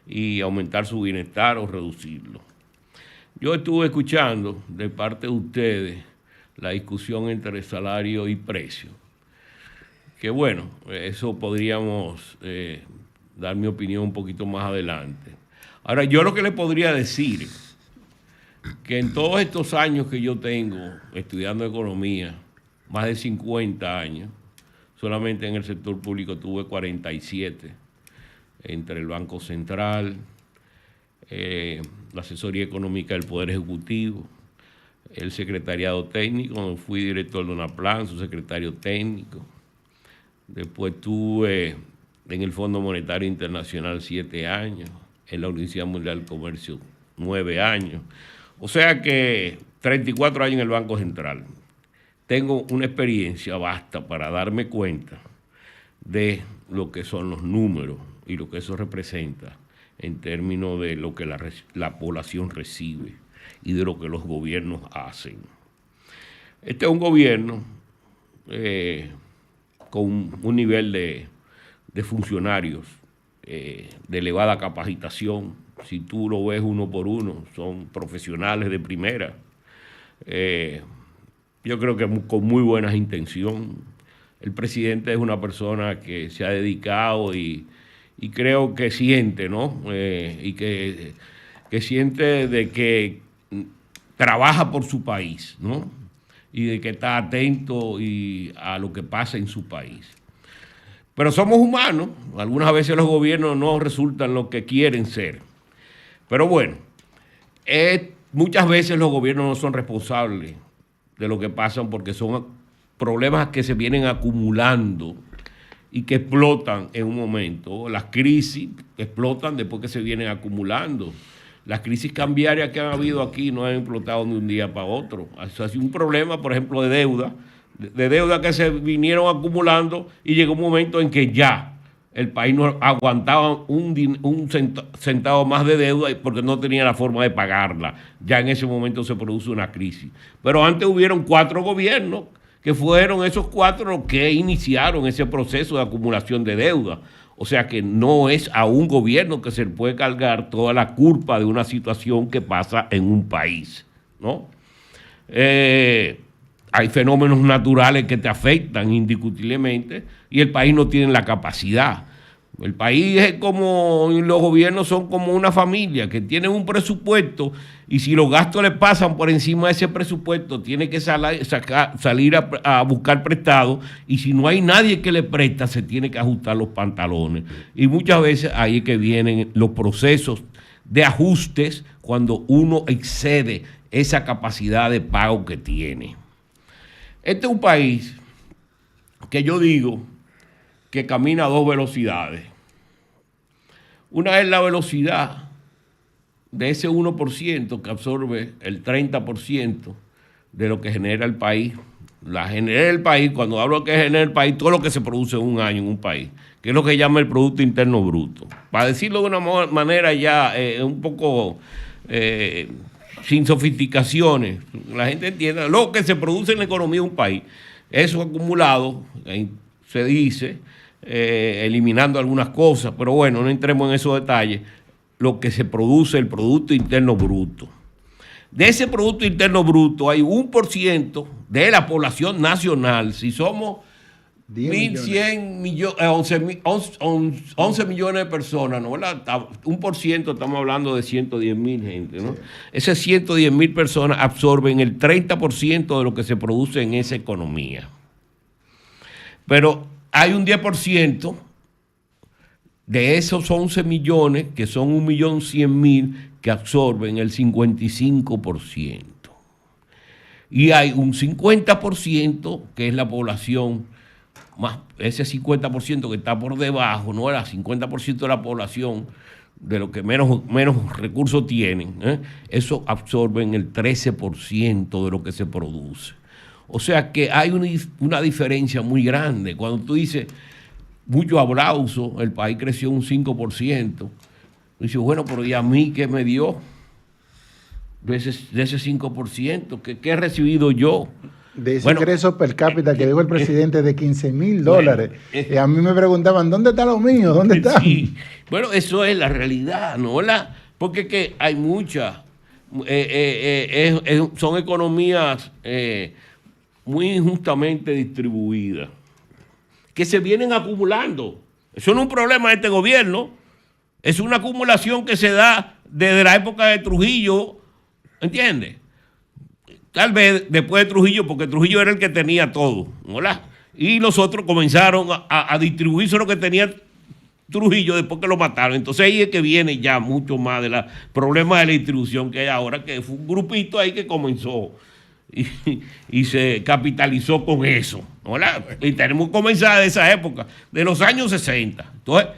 y aumentar su bienestar o reducirlo. Yo estuve escuchando de parte de ustedes la discusión entre salario y precio, que bueno, eso podríamos dar mi opinión un poquito más adelante. Ahora, yo lo que le podría decir que en todos estos años que yo tengo estudiando economía, más de 50 años, solamente en el sector público tuve 47, entre el Banco Central, la asesoría económica del Poder Ejecutivo, el secretariado técnico, fui director de UNAPLAN, su secretario técnico. Después tuve en el Fondo Monetario Internacional 7 años, en la Universidad Mundial del Comercio 9 años. O sea que 34 años en el Banco Central. Tengo una experiencia vasta para darme cuenta de lo que son los números y lo que eso representa en términos de lo que la población recibe y de lo que los gobiernos hacen. Este es un gobierno con un nivel de funcionarios de elevada capacitación. Si tú lo ves uno por uno, son profesionales de primera. Yo creo que con muy buenas intenciones. El presidente es una persona que se ha dedicado y creo que siente, ¿no? Y que siente de que trabaja por su país, ¿no? Y de que está atento a lo que pasa en su país. Pero somos humanos, algunas veces los gobiernos no resultan lo que quieren ser. Pero bueno, muchas veces los gobiernos no son responsables de lo que pasan porque son problemas que se vienen acumulando y que explotan en un momento. Las crisis explotan después que se vienen acumulando. Las crisis cambiarias que han habido aquí no han explotado de un día para otro. Eso ha sido un problema, por ejemplo, de deuda que se vinieron acumulando y llegó un momento en que ya el país no aguantaba un centavo más de deuda porque no tenía la forma de pagarla. Ya en ese momento se produce una crisis. Pero antes hubieron 4 gobiernos que fueron esos 4 los que iniciaron ese proceso de acumulación de deuda. O sea que no es a un gobierno que se le puede cargar toda la culpa de una situación que pasa en un país, ¿no? Hay fenómenos naturales que te afectan indiscutiblemente y el país no tiene la capacidad. El país es como, los gobiernos son como una familia que tienen un presupuesto y si los gastos le pasan por encima de ese presupuesto, tiene que salir a buscar prestado y si no hay nadie que le presta, se tiene que ajustar los pantalones. Y muchas veces ahí es que vienen los procesos de ajustes cuando uno excede esa capacidad de pago que tiene. Este es un país que yo digo que camina a 2 velocidades. Una es la velocidad de ese 1% que absorbe el 30% de lo que genera el país. La genera el país, cuando hablo de que genera el país, todo lo que se produce en un año en un país, que es lo que llama el Producto Interno Bruto. Para decirlo de una manera ya un poco sin sofisticaciones, la gente entienda lo que se produce en la economía de un país. Eso acumulado, se dice, eliminando algunas cosas, pero bueno, no entremos en esos detalles, lo que se produce, el Producto Interno Bruto. De ese Producto Interno Bruto hay 1% de la población nacional. Si somos 1.100 millones, 11 millones de personas, ¿no? 1%, estamos hablando de 110.000 gente, ¿no? Sí. Esas 110.000 personas absorben el 30% de lo que se produce en esa economía. Pero hay un 10% de esos 11 millones, que son 1.100.000, que absorben el 55%. Y hay un 50% que es la población, más ese 50% que está por debajo, ¿no? El 50% de la población, de lo que menos recursos tienen, eso absorben el 13% de lo que se produce. O sea que hay una diferencia muy grande. Cuando tú dices, mucho aplauso, el país creció un 5%, dices, bueno, pero ¿y a mí qué me dio? de ese 5%, ¿qué he recibido yo? De ese ingreso per cápita que dijo el presidente de $15,000. Y a mí me preguntaban, ¿dónde está lo mío? ¿Dónde está? Sí. Bueno, eso es la realidad, ¿no? Porque que hay muchas, son economías muy injustamente distribuidas, que se vienen acumulando. Eso no es un problema de este gobierno, es una acumulación que se da desde la época de Trujillo, ¿entiendes? Tal vez después de Trujillo, porque Trujillo era el que tenía todo, ¿verdad? Y los otros comenzaron a distribuirse lo que tenía Trujillo después que lo mataron. Entonces ahí es que viene ya mucho más de los problemas de la distribución que hay ahora, que fue un grupito ahí que comenzó y se capitalizó con eso, ¿verdad? Y tenemos que comenzar de esa época, de los años 60. Entonces,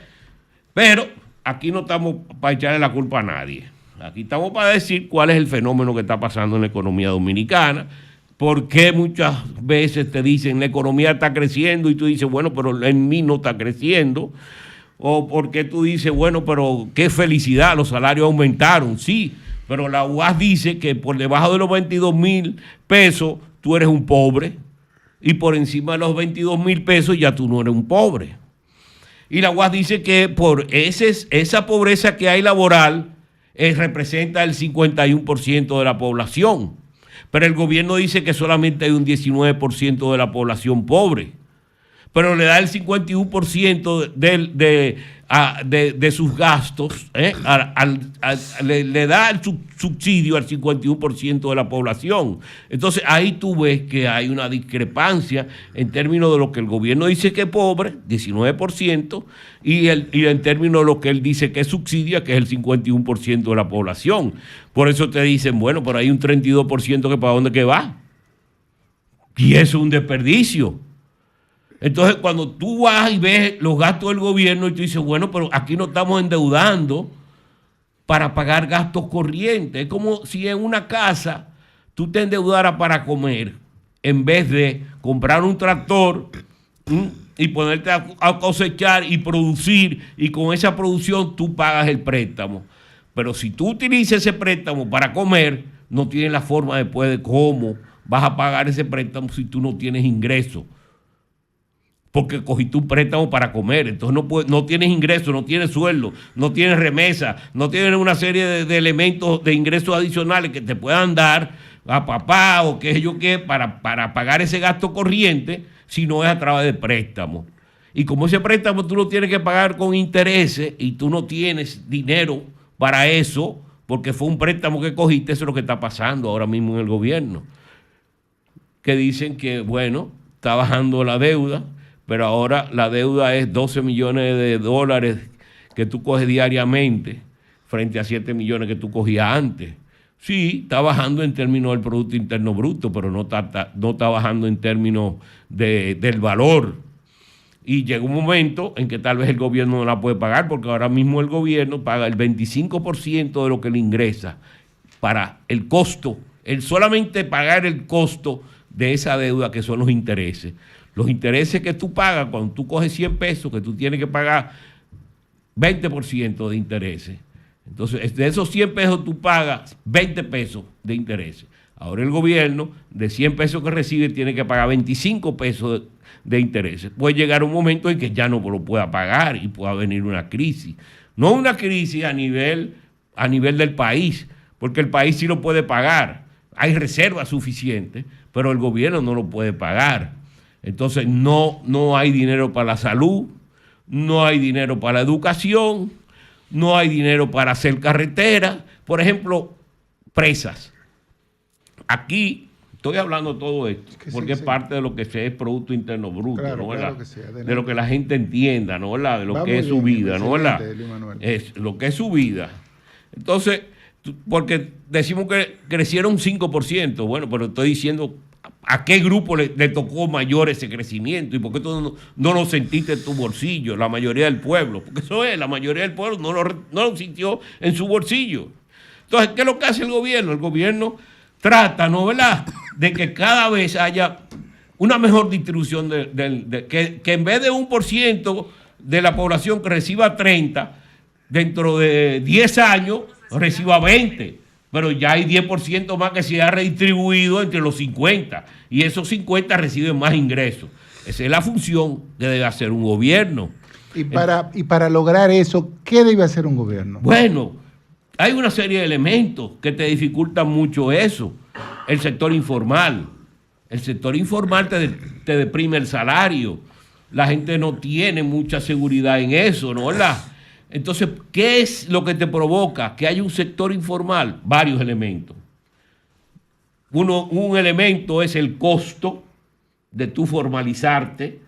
pero aquí no estamos para echarle la culpa a nadie. Aquí estamos para decir cuál es el fenómeno que está pasando en la economía dominicana, por qué muchas veces te dicen la economía está creciendo y tú dices, bueno, pero en mí no está creciendo, o por qué tú dices, bueno, pero qué felicidad, los salarios aumentaron, sí, pero la UAS dice que por debajo de los 22,000 pesos tú eres un pobre y por encima de los 22,000 pesos ya tú no eres un pobre. Y la UAS dice que por esa pobreza que hay laboral, representa el 51% de la población, pero el gobierno dice que solamente hay un 19% de la población pobre, pero le da el 51% de sus gastos, le da el subsidio al 51% de la población. Entonces ahí tú ves que hay una discrepancia en términos de lo que el gobierno dice que es pobre, 19%, y en términos de lo que él dice que subsidia, que es el 51% de la población. Por eso te dicen, bueno, pero hay un 32% que para dónde que va. Y eso es un desperdicio. Entonces, cuando tú vas y ves los gastos del gobierno y tú dices, bueno, pero aquí no estamos endeudando para pagar gastos corrientes. Es como si en una casa tú te endeudaras para comer en vez de comprar un tractor y ponerte a cosechar y producir, y con esa producción tú pagas el préstamo. Pero si tú utilizas ese préstamo para comer, no tienes la forma después de cómo vas a pagar ese préstamo si tú no tienes ingresos. Porque cogiste un préstamo para comer, entonces no tienes ingresos, no tienes sueldo, no tienes remesa, no tienes una serie de elementos de ingresos adicionales que te puedan dar a papá o qué sé yo qué para pagar ese gasto corriente, si no es a través de préstamos. Y como ese préstamo tú lo tienes que pagar con intereses y tú no tienes dinero para eso, porque fue un préstamo que cogiste, eso es lo que está pasando ahora mismo en el gobierno. Que dicen que, bueno, está bajando la deuda, pero ahora la deuda es 12 millones de dólares que tú coges diariamente frente a 7 millones que tú cogías antes. Sí, está bajando en términos del Producto Interno Bruto, pero no está bajando en términos del valor. Y llega un momento en que tal vez el gobierno no la puede pagar, porque ahora mismo el gobierno paga el 25% de lo que le ingresa para el costo, el solamente pagar el costo de esa deuda que son los intereses. Los intereses que tú pagas cuando tú coges 100 pesos, que tú tienes que pagar 20% de intereses. Entonces, de esos 100 pesos tú pagas 20 pesos de intereses. Ahora el gobierno, de 100 pesos que recibe, tiene que pagar 25 pesos de intereses. Puede llegar un momento en que ya no lo pueda pagar y pueda venir una crisis. No una crisis a nivel del país, porque el país sí lo puede pagar. Hay reservas suficientes, pero el gobierno no lo puede pagar. Entonces no hay dinero para la salud, no hay dinero para la educación, no hay dinero para hacer carreteras. Por ejemplo, presas. Aquí estoy hablando de todo esto porque es parte de lo que es Producto Interno Bruto, claro, ¿no? Claro que sí, de lo que la gente entienda, ¿no? ¿Verdad? De lo que es su vida, ¿no? ¿Verdad? Es lo que es su vida. Entonces, porque decimos que crecieron un 5%, bueno, pero estoy diciendo a qué grupo le tocó mayor ese crecimiento y por qué tú no lo sentiste en tu bolsillo, la mayoría del pueblo, porque eso es, la mayoría del pueblo no lo sintió en su bolsillo. Entonces, ¿qué es lo que hace el gobierno? El gobierno trata, ¿no, verdad?, de que cada vez haya una mejor distribución, que en vez de 1% de la población que reciba 30, dentro de 10 años reciba 20, pero ya hay 10% más que se ha redistribuido entre los 50 y esos 50 reciben más ingresos. Esa es la función que debe hacer un gobierno. Y para lograr eso, ¿qué debe hacer un gobierno? Bueno, hay una serie de elementos que te dificultan mucho eso. El sector informal. El sector informal te deprime el salario. La gente no tiene mucha seguridad en eso, ¿no? ¿Verdad? Entonces, ¿qué es lo que te provoca que haya un sector informal? Varios elementos. Un elemento es el costo de tú formalizarte,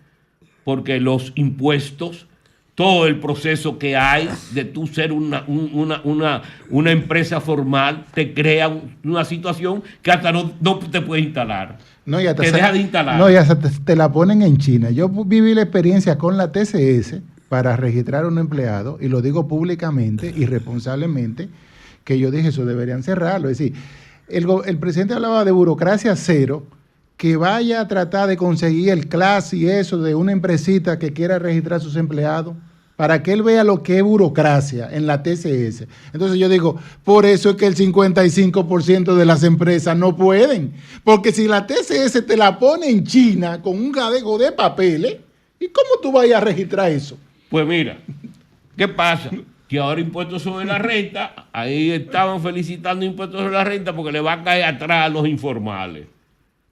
porque los impuestos, todo el proceso que hay de tú ser una empresa formal, te crea una situación que hasta no te puede instalar. No, y hasta te deja de instalar. No, y hasta te la ponen en China. Yo viví la experiencia con la TCS para registrar a un empleado, y lo digo públicamente y responsablemente, que yo dije, eso deberían cerrarlo. Es decir, el presidente hablaba de burocracia cero, que vaya a tratar de conseguir el CLAS y eso de una empresita que quiera registrar a sus empleados, para que él vea lo que es burocracia en la TCS. Entonces yo digo, por eso es que el 55% de las empresas no pueden, porque si la TCS te la pone en China con un gadejo de papeles, ¿y cómo tú vas a registrar eso? Pues mira, ¿qué pasa? Que ahora impuestos sobre la renta, ahí estaban felicitando impuestos sobre la renta porque le va a caer atrás a los informales.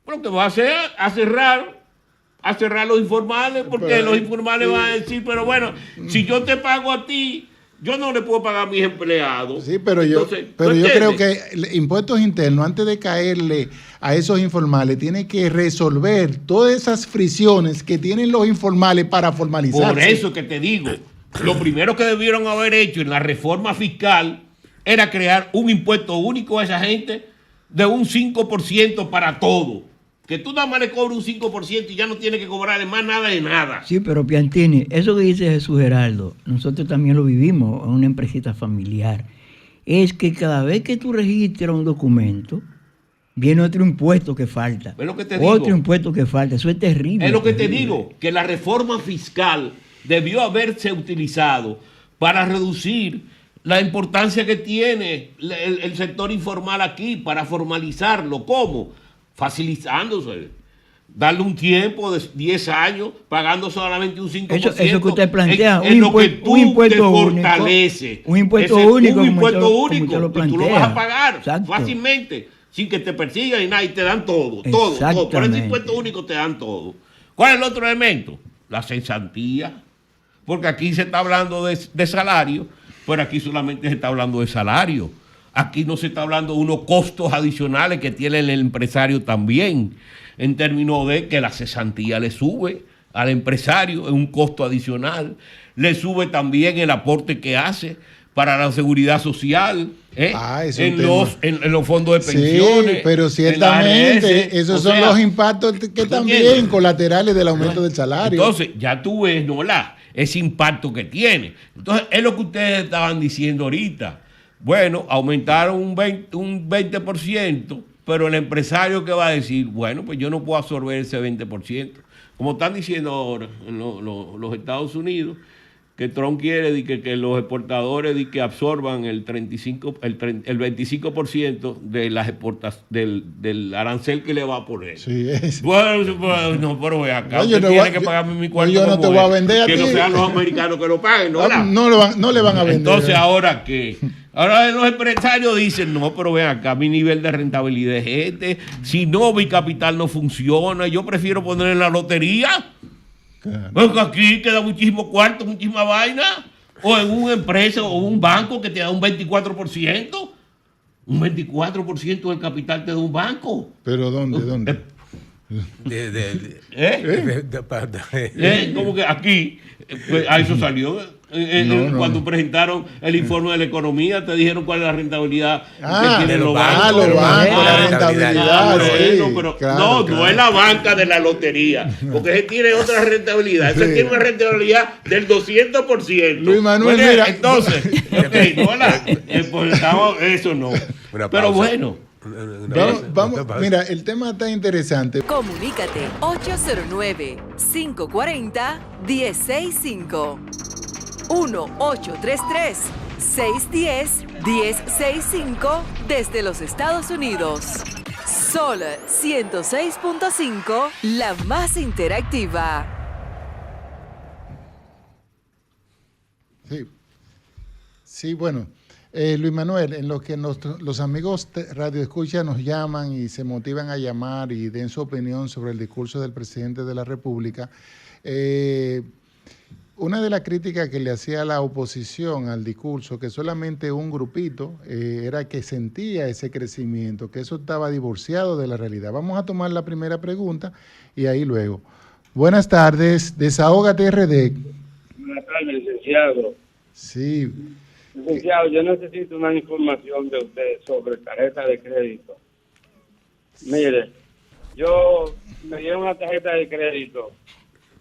Lo que va a hacer a cerrar los informales, porque los informales van a decir, pero bueno, si yo te pago a ti, yo no le puedo pagar a mis empleados. Sí, pero yo creo que impuestos internos, antes de caerle a esos informales, tiene que resolver todas esas fricciones que tienen los informales para formalizarse. Por eso que te digo, lo primero que debieron haber hecho en la reforma fiscal era crear un impuesto único a esa gente de un 5% para todo. Que tú nada más le cobras un 5% y ya no tienes que cobrarle más nada de nada. Sí, pero Piantini, eso que dice Jesús Geraldo, nosotros también lo vivimos en una empresita familiar. Es que cada vez que tú registras un documento, viene otro impuesto que falta. Es lo que te digo. Otro impuesto que falta. Eso es terrible. Es lo que te digo, que la reforma fiscal debió haberse utilizado para reducir la importancia que tiene el sector informal aquí, para formalizarlo. ¿Cómo? Facilitándose. Darle un tiempo de 10 años pagando solamente un 5%. Eso que usted plantea, un impuesto fortalece. Un impuesto único. Un impuesto único. Como tú lo vas a pagar. Exacto. Fácilmente, sin que te persigan y nada, y te dan todo. Todo. Por ese impuesto único te dan todo. ¿Cuál es el otro elemento? La cesantía. Porque aquí se está hablando de salario, pero aquí solamente se está hablando de salario. Aquí no se está hablando de unos costos adicionales que tiene el empresario también, en términos de que la cesantía le sube al empresario, es un costo adicional. Le sube también el aporte que hace para la seguridad social, en los fondos de pensiones. Sí, pero ciertamente esos son los impactos que también colaterales del aumento del salario. Entonces, ya tú ves, ¿no? Ese impacto que tiene. Entonces, es lo que ustedes estaban diciendo ahorita. Bueno, aumentaron un 20%, pero el empresario que va a decir, bueno, pues yo no puedo absorber ese 20%. Como están diciendo ahora en los Estados Unidos, que Trump quiere que los exportadores que absorban el 25% de las del arancel que le va a poner. Sí, es. Bueno, no, pero acá usted tiene que pagarme mi cuarto. Yo no te voy a vender a ti. Que no sean los americanos que lo paguen, ¿no? No le van a vender. Entonces, ¿ahora qué? Ahora los empresarios dicen, no, pero ven acá, mi nivel de rentabilidad es este. Si no, mi capital no funciona. Yo prefiero poner en la lotería. Claro. Porque aquí queda muchísimo cuarto, muchísima vaina. O en una empresa o un banco que te da un 24%. Un 24% del capital te da un banco. ¿Pero dónde? Como que aquí, a eso salió. Cuando presentaron el informe de la economía, te dijeron cuál es la rentabilidad que tienen los bancos. La rentabilidad. Pero no es la banca de la lotería, porque ese tiene otra rentabilidad. Ese tiene una rentabilidad del 200%. Luis Manuel, mira. Entonces, eso no. Pero bueno. Vamos, mira, el tema está interesante. Comunícate 809-540-1065. 1-833 610-1065 desde los Estados Unidos. Sol 106.5, la más interactiva. Sí, bueno. Luis Manuel, en lo que los amigos Radio Escucha nos llaman y se motivan a llamar y den su opinión sobre el discurso del presidente de la República, una de las críticas que le hacía la oposición al discurso, que solamente un grupito era que sentía ese crecimiento, que eso estaba divorciado de la realidad. Vamos a tomar la primera pregunta y ahí luego. Buenas tardes, Desahógate RD. Buenas tardes, licenciado. Sí. Licenciado, yo necesito una información de usted sobre tarjeta de crédito. Mire, yo me dieron una tarjeta de crédito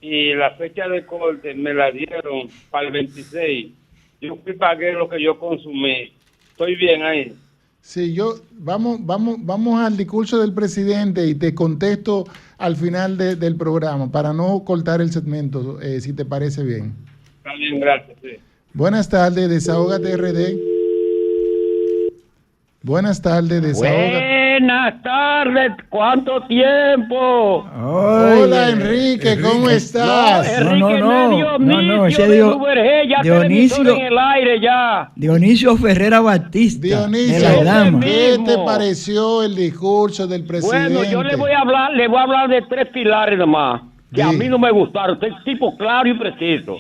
y la fecha de corte me la dieron para el 26. Yo fui pagué lo que yo consumí. ¿Estoy bien ahí? Sí, vamos al discurso del presidente y te contesto al final del programa para no cortar el segmento, si te parece bien. Está bien, gracias, sí. Buenas tardes, Desahógate RD. Buenas tardes, Desahógate. Buenas tardes, ¿cuánto tiempo? Hola, Enrique, ¿cómo estás? No, ese Dionisio en el aire ya. Dionisio Ferrera Batista. Dionisio, ¿qué te pareció el discurso del presidente? Bueno, yo le voy a hablar de 3 pilares nomás, que a mí no me gustaron. Usted es tipo claro y preciso.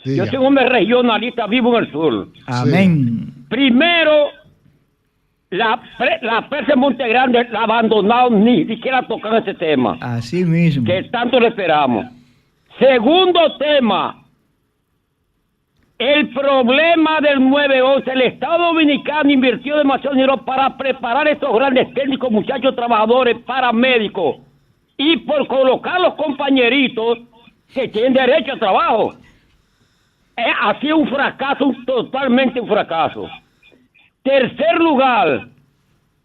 Diga. Yo soy un regionalista, vivo en el sur. Amén. Primero, la presa de Monte Grande la abandonaron, ni siquiera tocaron ese tema. Así mismo. Que tanto le esperamos. Segundo tema, el problema del 911. El Estado Dominicano invirtió demasiado dinero para preparar estos grandes técnicos, muchachos trabajadores, paramédicos. Y por colocar los compañeritos que tienen derecho a trabajo. Ha sido un fracaso, totalmente un fracaso. Tercer lugar,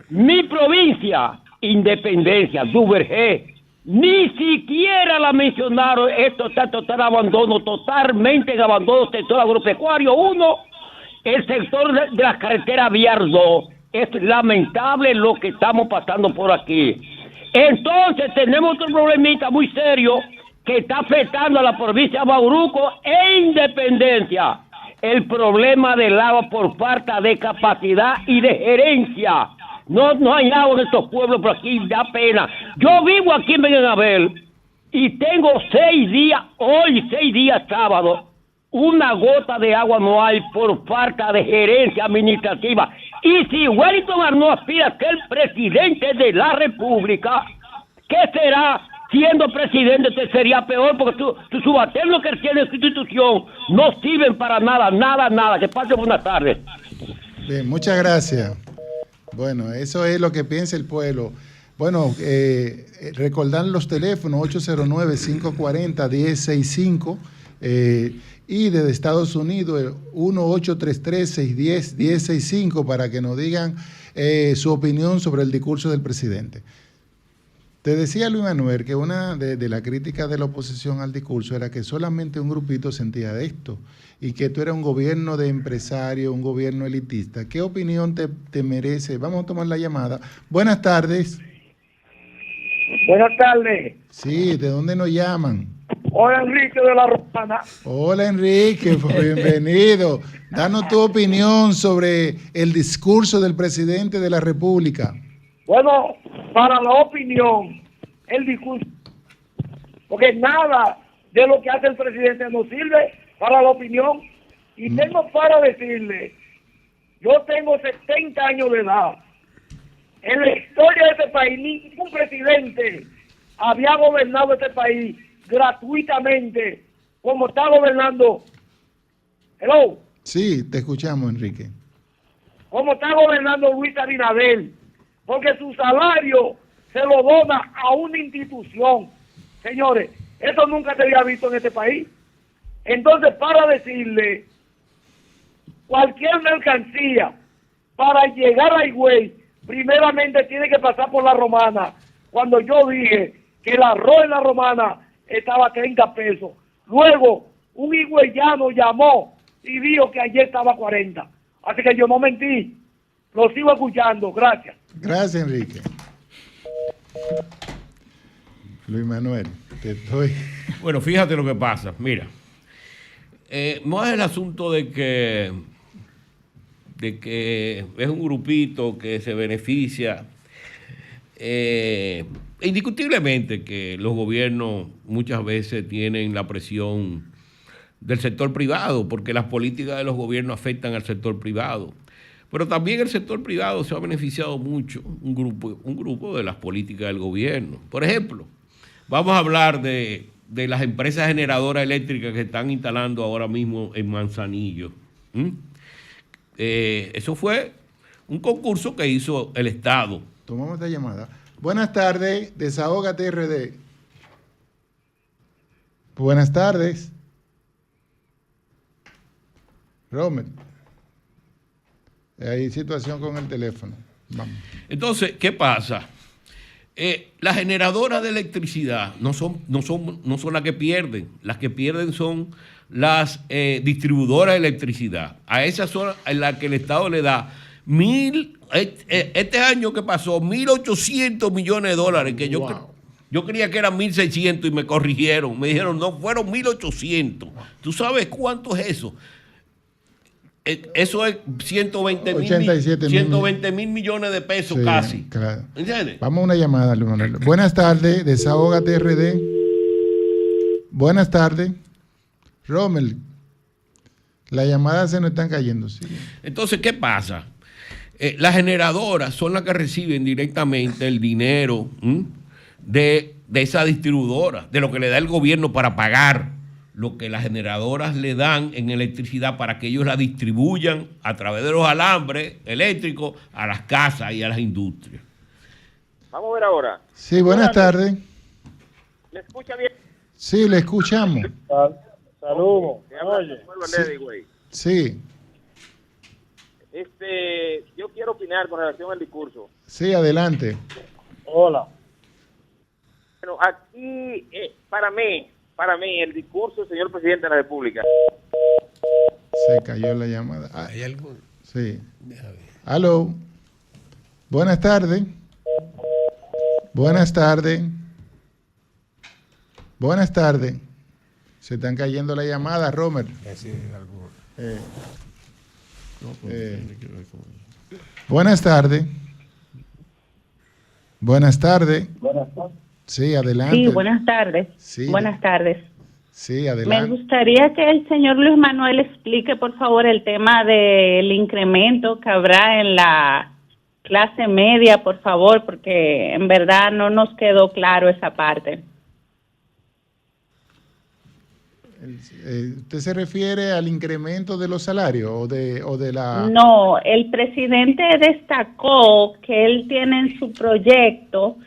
mi provincia, Independencia, Duvergé, ni siquiera la mencionaron. Esto está total abandono, totalmente en abandono, sector agropecuario 1, el sector de la carretera vial 2. Es lamentable lo que estamos pasando por aquí. Entonces tenemos otro problemita muy serio que está afectando a la provincia de Bauruco e Independencia. El problema del agua por falta de capacidad y de gerencia. No hay agua en estos pueblos por aquí, da pena. Yo vivo aquí en Benabel y tengo 6 días, hoy 6 días sábado, una gota de agua no hay por falta de gerencia administrativa. Y si Wellington Arnold aspira a ser presidente de la República, ¿qué será? Siendo presidente te sería peor, porque tus subalternos que tienen su institución no sirven para nada. Que pase buenas tardes. Bien, muchas gracias. Bueno, eso es lo que piensa el pueblo. Bueno, recordar los teléfonos 809-540-1065 y desde Estados Unidos 1-833-610-1065 para que nos digan su opinión sobre el discurso del presidente. Te decía Luis Manuel que una de las críticas de la oposición al discurso era que solamente un grupito sentía de esto y que esto era un gobierno de empresarios, un gobierno elitista. ¿Qué opinión te merece? Vamos a tomar la llamada. Buenas tardes. Buenas tardes. Sí, ¿de dónde nos llaman? Hola, Enrique de la Romana. Hola, Enrique, bienvenido. Danos tu opinión sobre el discurso del presidente de la República. Bueno, para la opinión, el discurso, porque nada de lo que hace el presidente nos sirve para la opinión. Y tengo para decirle, yo tengo 70 años de edad. En la historia de este país, ningún presidente había gobernado este país gratuitamente como está gobernando. Hello. Sí, te escuchamos, Enrique. Como está gobernando Luis Abinader, porque su salario se lo dona a una institución. Señores, eso nunca se había visto en este país. Entonces, para decirle, cualquier mercancía para llegar a Higüey, primeramente tiene que pasar por la Romana. Cuando yo dije que el arroz en la Romana estaba a 30 pesos, luego un higüeyano llamó y dijo que ayer estaba a 40. Así que yo no mentí. Lo sigo escuchando. Gracias. Gracias, Enrique. Luis Manuel, te estoy... Bueno, fíjate lo que pasa. Mira, no es el asunto de que es un grupito que se beneficia. Indiscutiblemente que los gobiernos muchas veces tienen la presión del sector privado, porque las políticas de los gobiernos afectan al sector privado. Pero también el sector privado se ha beneficiado mucho, un grupo de las políticas del gobierno. Por ejemplo, vamos a hablar de las empresas generadoras eléctricas que están instalando ahora mismo en Manzanillo. Eso fue un concurso que hizo el Estado. Tomamos esta llamada. Buenas tardes, Desahógate RD. Buenas tardes. Romer. Hay situación con el teléfono. Vamos. Entonces, ¿qué pasa? Las generadoras de electricidad no son las que pierden. Las que pierden son las distribuidoras de electricidad. A esas son a las que el Estado le da este año que pasó, 1.800 millones de dólares, que yo creía que eran 1.600 y me corrigieron. Me dijeron, no, fueron 1.800. ¿Tú sabes cuánto es eso? Eso es 120 mil millones de pesos, sí, casi. Claro. ¿Entiendes? Vamos a una llamada, Luis Manuel. Buenas tardes, Desahógate RD. Buenas tardes. Rommel, las llamadas se nos están cayendo. Sí. Entonces, ¿qué pasa? Las generadoras son las que reciben directamente el dinero de esa distribuidora, de lo que le da el gobierno para pagar lo que las generadoras le dan en electricidad para que ellos la distribuyan a través de los alambres eléctricos a las casas y a las industrias. Vamos a ver ahora. Sí, buenas tardes. ¿Me escucha bien? Sí, le escuchamos. Saludos. Sí. Yo quiero opinar con relación al discurso. Sí, adelante. Hola. Bueno, aquí, para mí, el discurso del señor presidente de la República. Se cayó la llamada. ¿Hay algo? Sí. Aló. Buenas tardes. Buenas tardes. Buenas tardes. Se están cayendo la llamada, Romer. Buenas tardes. Buenas tardes. Buenas tardes. Sí, adelante. Sí, buenas tardes. Sí. Buenas tardes. Sí, adelante. Me gustaría que el señor Luis Manuel explique, por favor, el tema del incremento que habrá en la clase media, por favor, porque en verdad no nos quedó claro esa parte. ¿Usted se refiere al incremento de los salarios o de la...? No, el presidente destacó que él tiene en su proyecto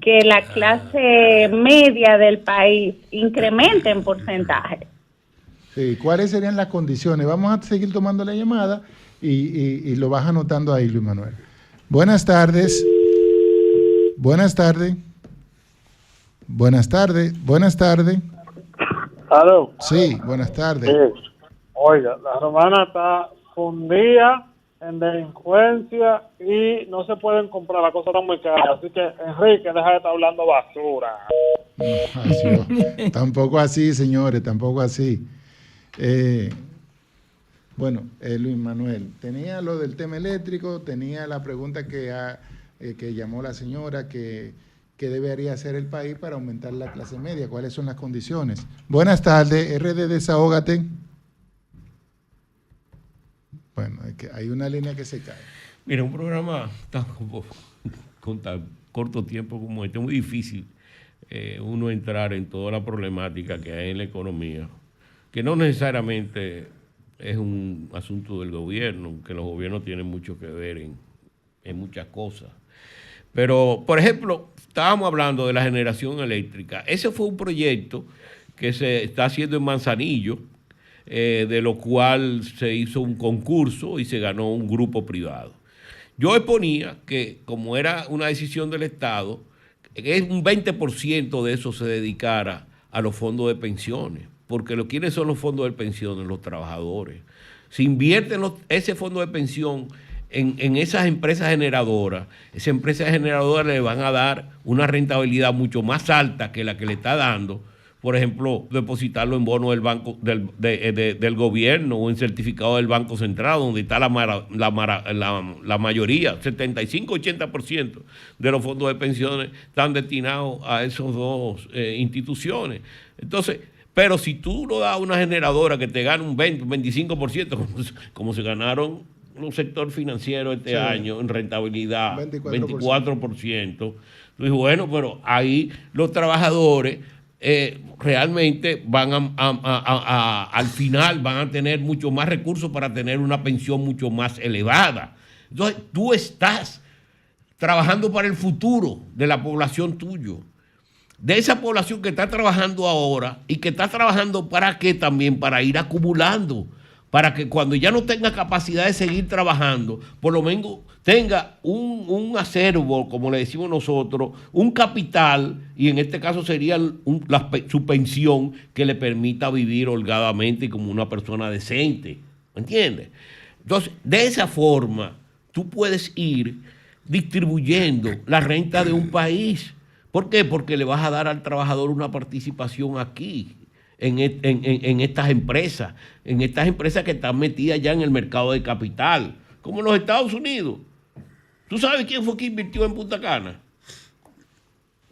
que la clase media del país incremente en porcentaje. Sí, ¿cuáles serían las condiciones? Vamos a seguir tomando la llamada y lo vas anotando ahí, Luis Manuel. Buenas tardes. Buenas tardes. Buenas tardes. Buenas tardes. ¿Aló? Sí, buenas tardes. Sí. Oiga, la romana está fundida en delincuencia y no se pueden comprar, las cosas están muy caras. Así que, Enrique, deja de estar hablando basura. No, tampoco así, señores, tampoco así. Bueno, Luis Manuel, tenía lo del tema eléctrico, tenía la pregunta que llamó la señora, que debería hacer el país para aumentar la clase media, cuáles son las condiciones. Buenas tardes, RD Desahógate. Bueno, hay una línea que se cae. Mira, un programa con tan corto tiempo como este, es muy difícil uno entrar en toda la problemática que hay en la economía, que no necesariamente es un asunto del gobierno, que los gobiernos tienen mucho que ver en muchas cosas. Pero, por ejemplo, estábamos hablando de la generación eléctrica. Ese fue un proyecto que se está haciendo en Manzanillo, de lo cual se hizo un concurso y se ganó un grupo privado. Yo exponía que, como era una decisión del Estado, que un 20% de eso se dedicara a los fondos de pensiones, porque ¿quiénes son los fondos de pensiones? Los trabajadores. se invierte ese fondo de pensión en esas empresas generadoras, esas empresas generadoras le van a dar una rentabilidad mucho más alta que la que le está dando, por ejemplo, depositarlo en bonos del banco del gobierno o en certificado del Banco Central, donde está la mayoría, 75-80% de los fondos de pensiones están destinados a esas dos instituciones. Entonces, pero si tú lo das a una generadora que te gana un 20, un 25%, como se ganaron un sector financiero este año en rentabilidad, 24%, tú dices, bueno, pero ahí los trabajadores realmente van al final van a tener mucho más recursos para tener una pensión mucho más elevada. Entonces, tú estás trabajando para el futuro de la población tuyo, de esa población que está trabajando ahora y que está trabajando para qué también, para ir acumulando, para que cuando ya no tenga capacidad de seguir trabajando, por lo menos tenga un acervo, como le decimos nosotros, un capital, y en este caso sería su pensión que le permita vivir holgadamente y como una persona decente. ¿Me entiendes? Entonces, de esa forma, tú puedes ir distribuyendo la renta de un país. ¿Por qué? Porque le vas a dar al trabajador una participación aquí, en estas empresas que están metidas ya en el mercado de capital, como en los Estados Unidos. ¿Tú sabes quién fue que invirtió en Punta Cana?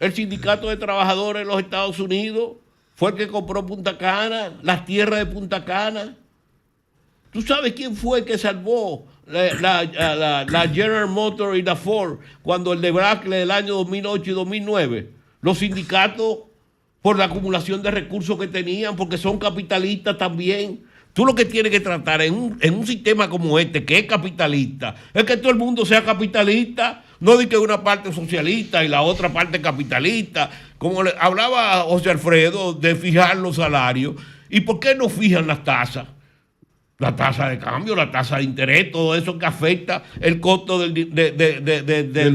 El Sindicato de Trabajadores de los Estados Unidos fue el que compró Punta Cana, las tierras de Punta Cana. ¿Tú sabes quién fue el que salvó la General Motors y la Ford cuando el debacle del año 2008 y 2009? Los sindicatos, por la acumulación de recursos que tenían, porque son capitalistas también. Tú lo que tienes que tratar en un sistema como este, que es capitalista, es que todo el mundo sea capitalista, no de que una parte socialista y la otra parte capitalista. Como hablaba José Alfredo de fijar los salarios. ¿Y por qué no fijan las tasas? La tasa de cambio, la tasa de interés, todo eso que afecta el costo del dinero, del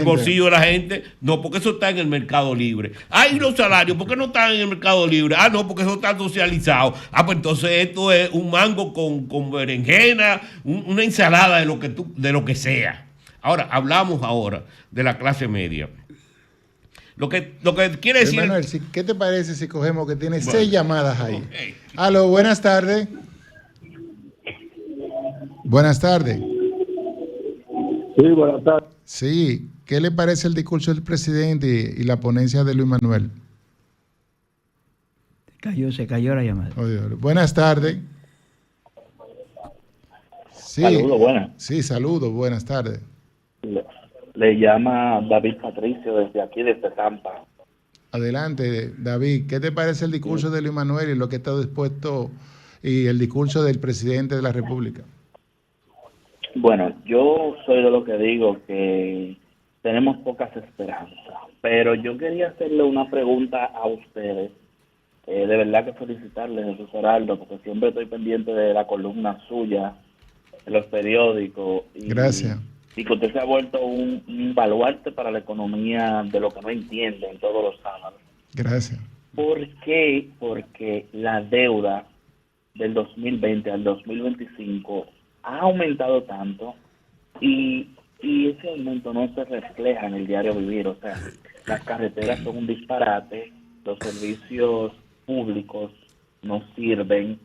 bolsillo de la gente. No, porque eso está en el mercado libre. Hay los salarios, ¿por qué no están en el mercado libre? Ah, no, porque eso está socializado. Ah, pues entonces esto es un mango con berenjena, una ensalada de lo que sea. Ahora, hablamos ahora de la clase media. Lo que quiere decir... Manuel, ¿qué te parece si cogemos que tiene 6 llamadas ahí? Okay. Aló, buenas tardes. Buenas tardes. Sí, buenas tardes. Sí, ¿qué le parece el discurso del presidente y la ponencia de Luis Manuel? Se cayó la llamada. Buenas tardes. Sí, saludos, buenas. Sí, saludos, buenas tardes. Le llama David Patricio desde aquí, desde Tampa. Adelante, David. ¿Qué te parece el discurso de Luis Manuel y lo que está dispuesto y el discurso del presidente de la República? Bueno, yo soy de lo que digo que tenemos pocas esperanzas, pero yo quería hacerle una pregunta a ustedes. De verdad que felicitarles, Jesús Heraldo, porque siempre estoy pendiente de la columna suya en los periódicos. Gracias. Y que usted se ha vuelto un baluarte para la economía de lo que no entienden todos los sábados. Gracias. ¿Por qué? Porque la deuda del 2020 al 2025 ha aumentado tanto y ese aumento no se refleja en el diario vivir. O sea, las carreteras son un disparate, los servicios públicos no sirven.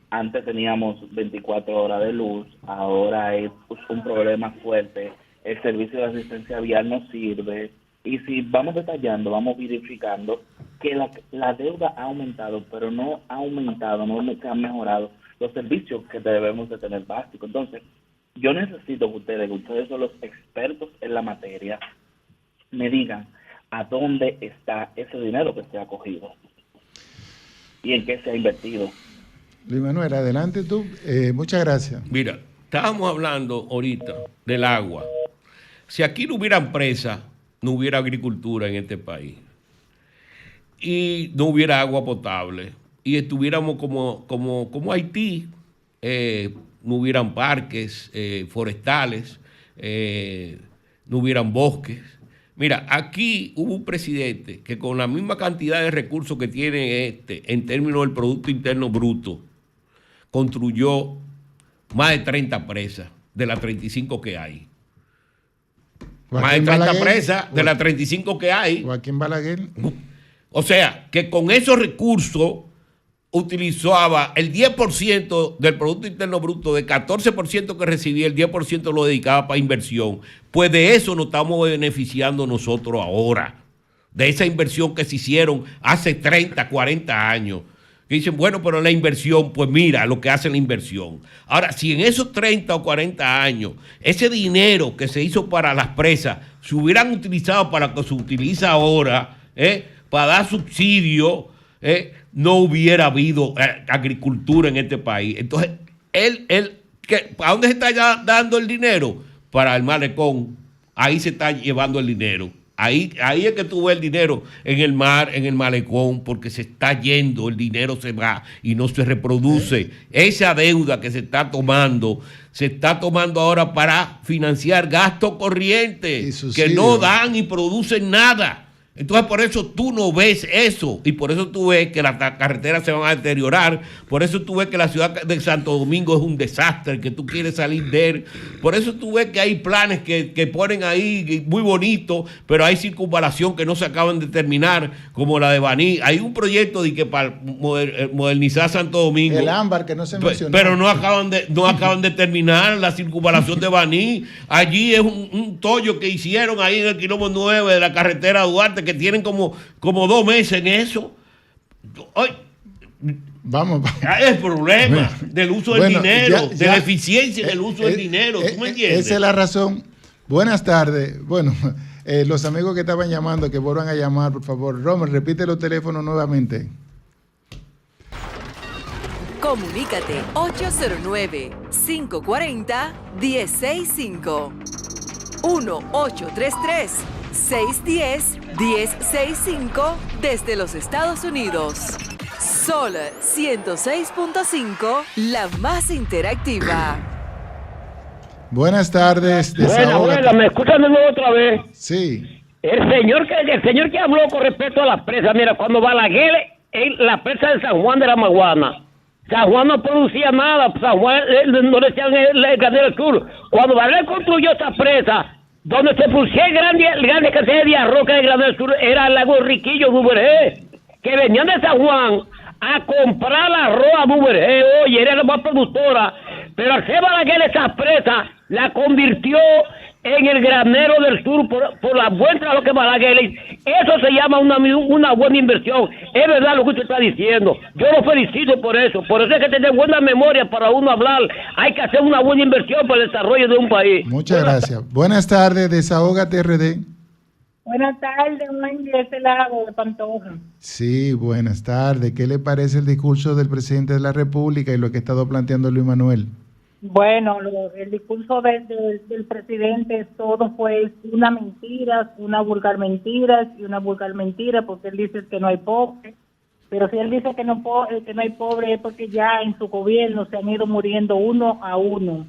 Antes teníamos 24 horas de luz, ahora es un problema fuerte. El servicio de asistencia vial no sirve. Y si vamos detallando, vamos verificando que la deuda ha aumentado, pero no ha aumentado, no se han mejorado los servicios que debemos de tener básicos. Entonces, yo necesito que ustedes son los expertos en la materia, me digan a dónde está ese dinero que se ha cogido y en qué se ha invertido. Luis Manuel, adelante tú. Muchas gracias. Mira, estábamos hablando ahorita del agua. Si aquí no hubiera empresa, no hubiera agricultura en este país y no hubiera agua potable y estuviéramos como Haití, no hubieran parques forestales, no hubieran bosques. Mira, aquí hubo un presidente que con la misma cantidad de recursos que tiene en términos del Producto Interno Bruto, construyó más de 30 presas de las 35 que hay. Joaquín Más de 30 Balaguer, presas de las 35 que hay. Joaquín Balaguer. O sea, que con esos recursos utilizaba el 10% del Producto Interno Bruto, de 14% que recibía, el 10% lo dedicaba para inversión. Pues de eso nos estamos beneficiando nosotros ahora, de esa inversión que se hicieron hace 30, 40 años. Que dicen, bueno, pero la inversión, pues mira lo que hace la inversión. Ahora, si en esos 30 o 40 años, ese dinero que se hizo para las presas, se hubieran utilizado para lo que se utiliza ahora, para dar subsidio, no hubiera habido agricultura en este país. Entonces, ¿a dónde se está ya dando el dinero? Para el malecón. Ahí se está llevando el dinero. Ahí es que tú ves el dinero en el mar, en el malecón, porque se está yendo, el dinero se va y no se reproduce. Esa deuda que se está tomando ahora para financiar gastos corrientes que no dan y producen nada. Entonces, por eso tú no ves eso, y por eso tú ves que las carreteras se van a deteriorar, por eso tú ves que la ciudad de Santo Domingo es un desastre, que tú quieres salir de él, por eso tú ves que hay planes que ponen ahí muy bonitos, pero hay circunvalación que no se acaban de terminar, como la de Baní. Hay un proyecto de que para modernizar Santo Domingo. El ámbar que no se mencionó. Pero no acaban de terminar la circunvalación de Baní. Allí es un tollo que hicieron ahí en el kilómetro 9 de la carretera Duarte, que tienen como 2 meses en eso. Hoy, vamos. El problema del uso del dinero, de la eficiencia del uso del dinero. ¿Tú me entiendes? Esa es la razón. Buenas tardes. Bueno, los amigos que estaban llamando, que vuelvan a llamar, por favor. Romer, repite los teléfonos nuevamente. Comunícate 809-540-1065. 1-833-610-1065 desde los Estados Unidos. Sol 106.5, la más interactiva. Buenas tardes. Buena, ¿me escuchan de nuevo otra vez? Sí. El señor que habló con respecto a las presas, mira, cuando Balaguer en la presa de San Juan de la Maguana, San Juan no producía nada, San Juan no le decían el Granero del Sur. Cuando Balaguer construyó esa presa, donde se producía grande cantidad de arroz que el Granero del Sur, era el lago Riquillo, Bubergé, que venían de San Juan a comprar arroz a Bubergé. Oye, era la más productora, pero al ser Balaguer esa presa la convirtió en el Granero del Sur por la buen trabajo que Balaguer hizo. Eso se llama una buena inversión. Es verdad lo que usted está diciendo. Yo lo felicito por eso. Por eso es que tener buena memoria para uno hablar. Hay que hacer una buena inversión para el desarrollo de un país. Muchas gracias. Buenas tardes, Desahógate RD. Buenas tardes, Wendy, de este lado de Pantoja. Sí, buenas tardes. ¿Qué le parece el discurso del presidente de la República y lo que ha estado planteando Luis Manuel? Bueno, el discurso del presidente, todo fue una mentira, una vulgar mentira, porque él dice que no hay pobre. Pero si él dice que no hay pobre es porque ya en su gobierno se han ido muriendo uno a uno.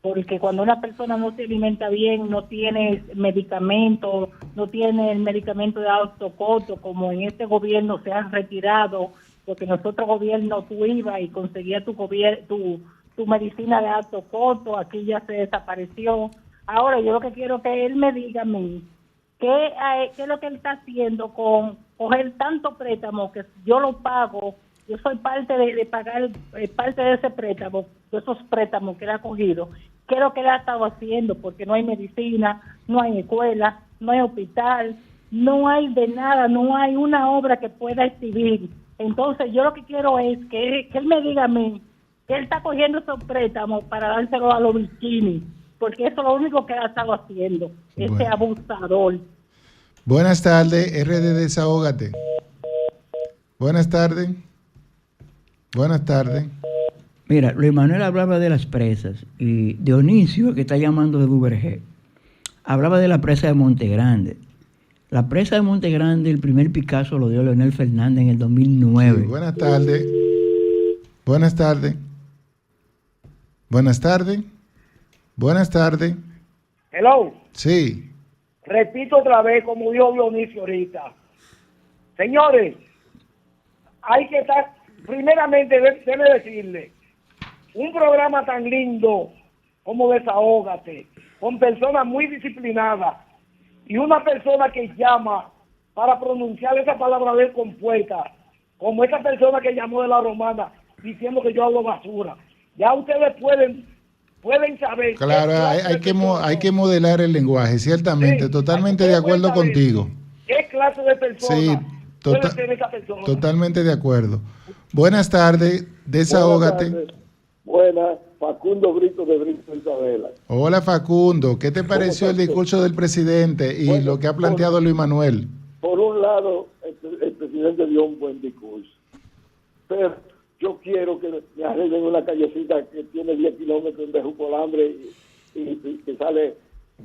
Porque cuando una persona no se alimenta bien, no tiene medicamentos, no tiene el medicamento de alto costo, como en este gobierno se han retirado, porque en nosotros gobierno tú ibas y conseguías tu medicina de alto costo, aquí ya se desapareció. Ahora yo lo que quiero que él me diga a mí, ¿qué es lo que él está haciendo con coger tanto préstamo que yo lo pago? Yo soy parte de pagar parte de ese préstamo, de esos préstamos que él ha cogido. ¿Qué es lo que él ha estado haciendo? Porque no hay medicina, no hay escuela, no hay hospital, no hay de nada, no hay una obra que pueda exhibir. Entonces yo lo que quiero es que él me diga a mí que él está cogiendo esos préstamos para dárselo a los bikinis, porque eso es lo único que él ha estado haciendo, ese abusador. Buenas tardes, RD Desahógate. Buenas tardes. Buenas tardes. Mira, Luis Manuel hablaba de las presas y Dionisio, que está llamando de Duvergé, hablaba de la presa de Monte Grande. La presa de Monte Grande, el primer Picasso lo dio Leonel Fernández en el 2009. Sí, buenas tardes. Buenas tardes. Buenas tardes. Buenas tardes. Hello. Sí. Repito otra vez como dijo Dionisio ahorita. Señores, hay que estar, primeramente, déjeme decirle, un programa tan lindo como Desahógate, con personas muy disciplinadas y una persona que llama para pronunciar esa palabra de con fuerza, como esa persona que llamó de La Romana diciendo que yo hablo basura. Ya ustedes pueden saber. Claro, hay que modelar el lenguaje, ciertamente, Sí, totalmente de acuerdo contigo. ¿Qué clase de persona Sí, puede ser esa persona? totalmente de acuerdo. Buenas tardes, Desahógate. Buenas, Facundo Brito de Brito Isabela. Hola Facundo, ¿qué te pareció el discurso del presidente y lo que ha planteado Luis Manuel? Por un lado, el presidente dio un buen discurso, pero yo quiero que me arreglen una callecita que tiene 10 kilómetros de Jucolambre y que sale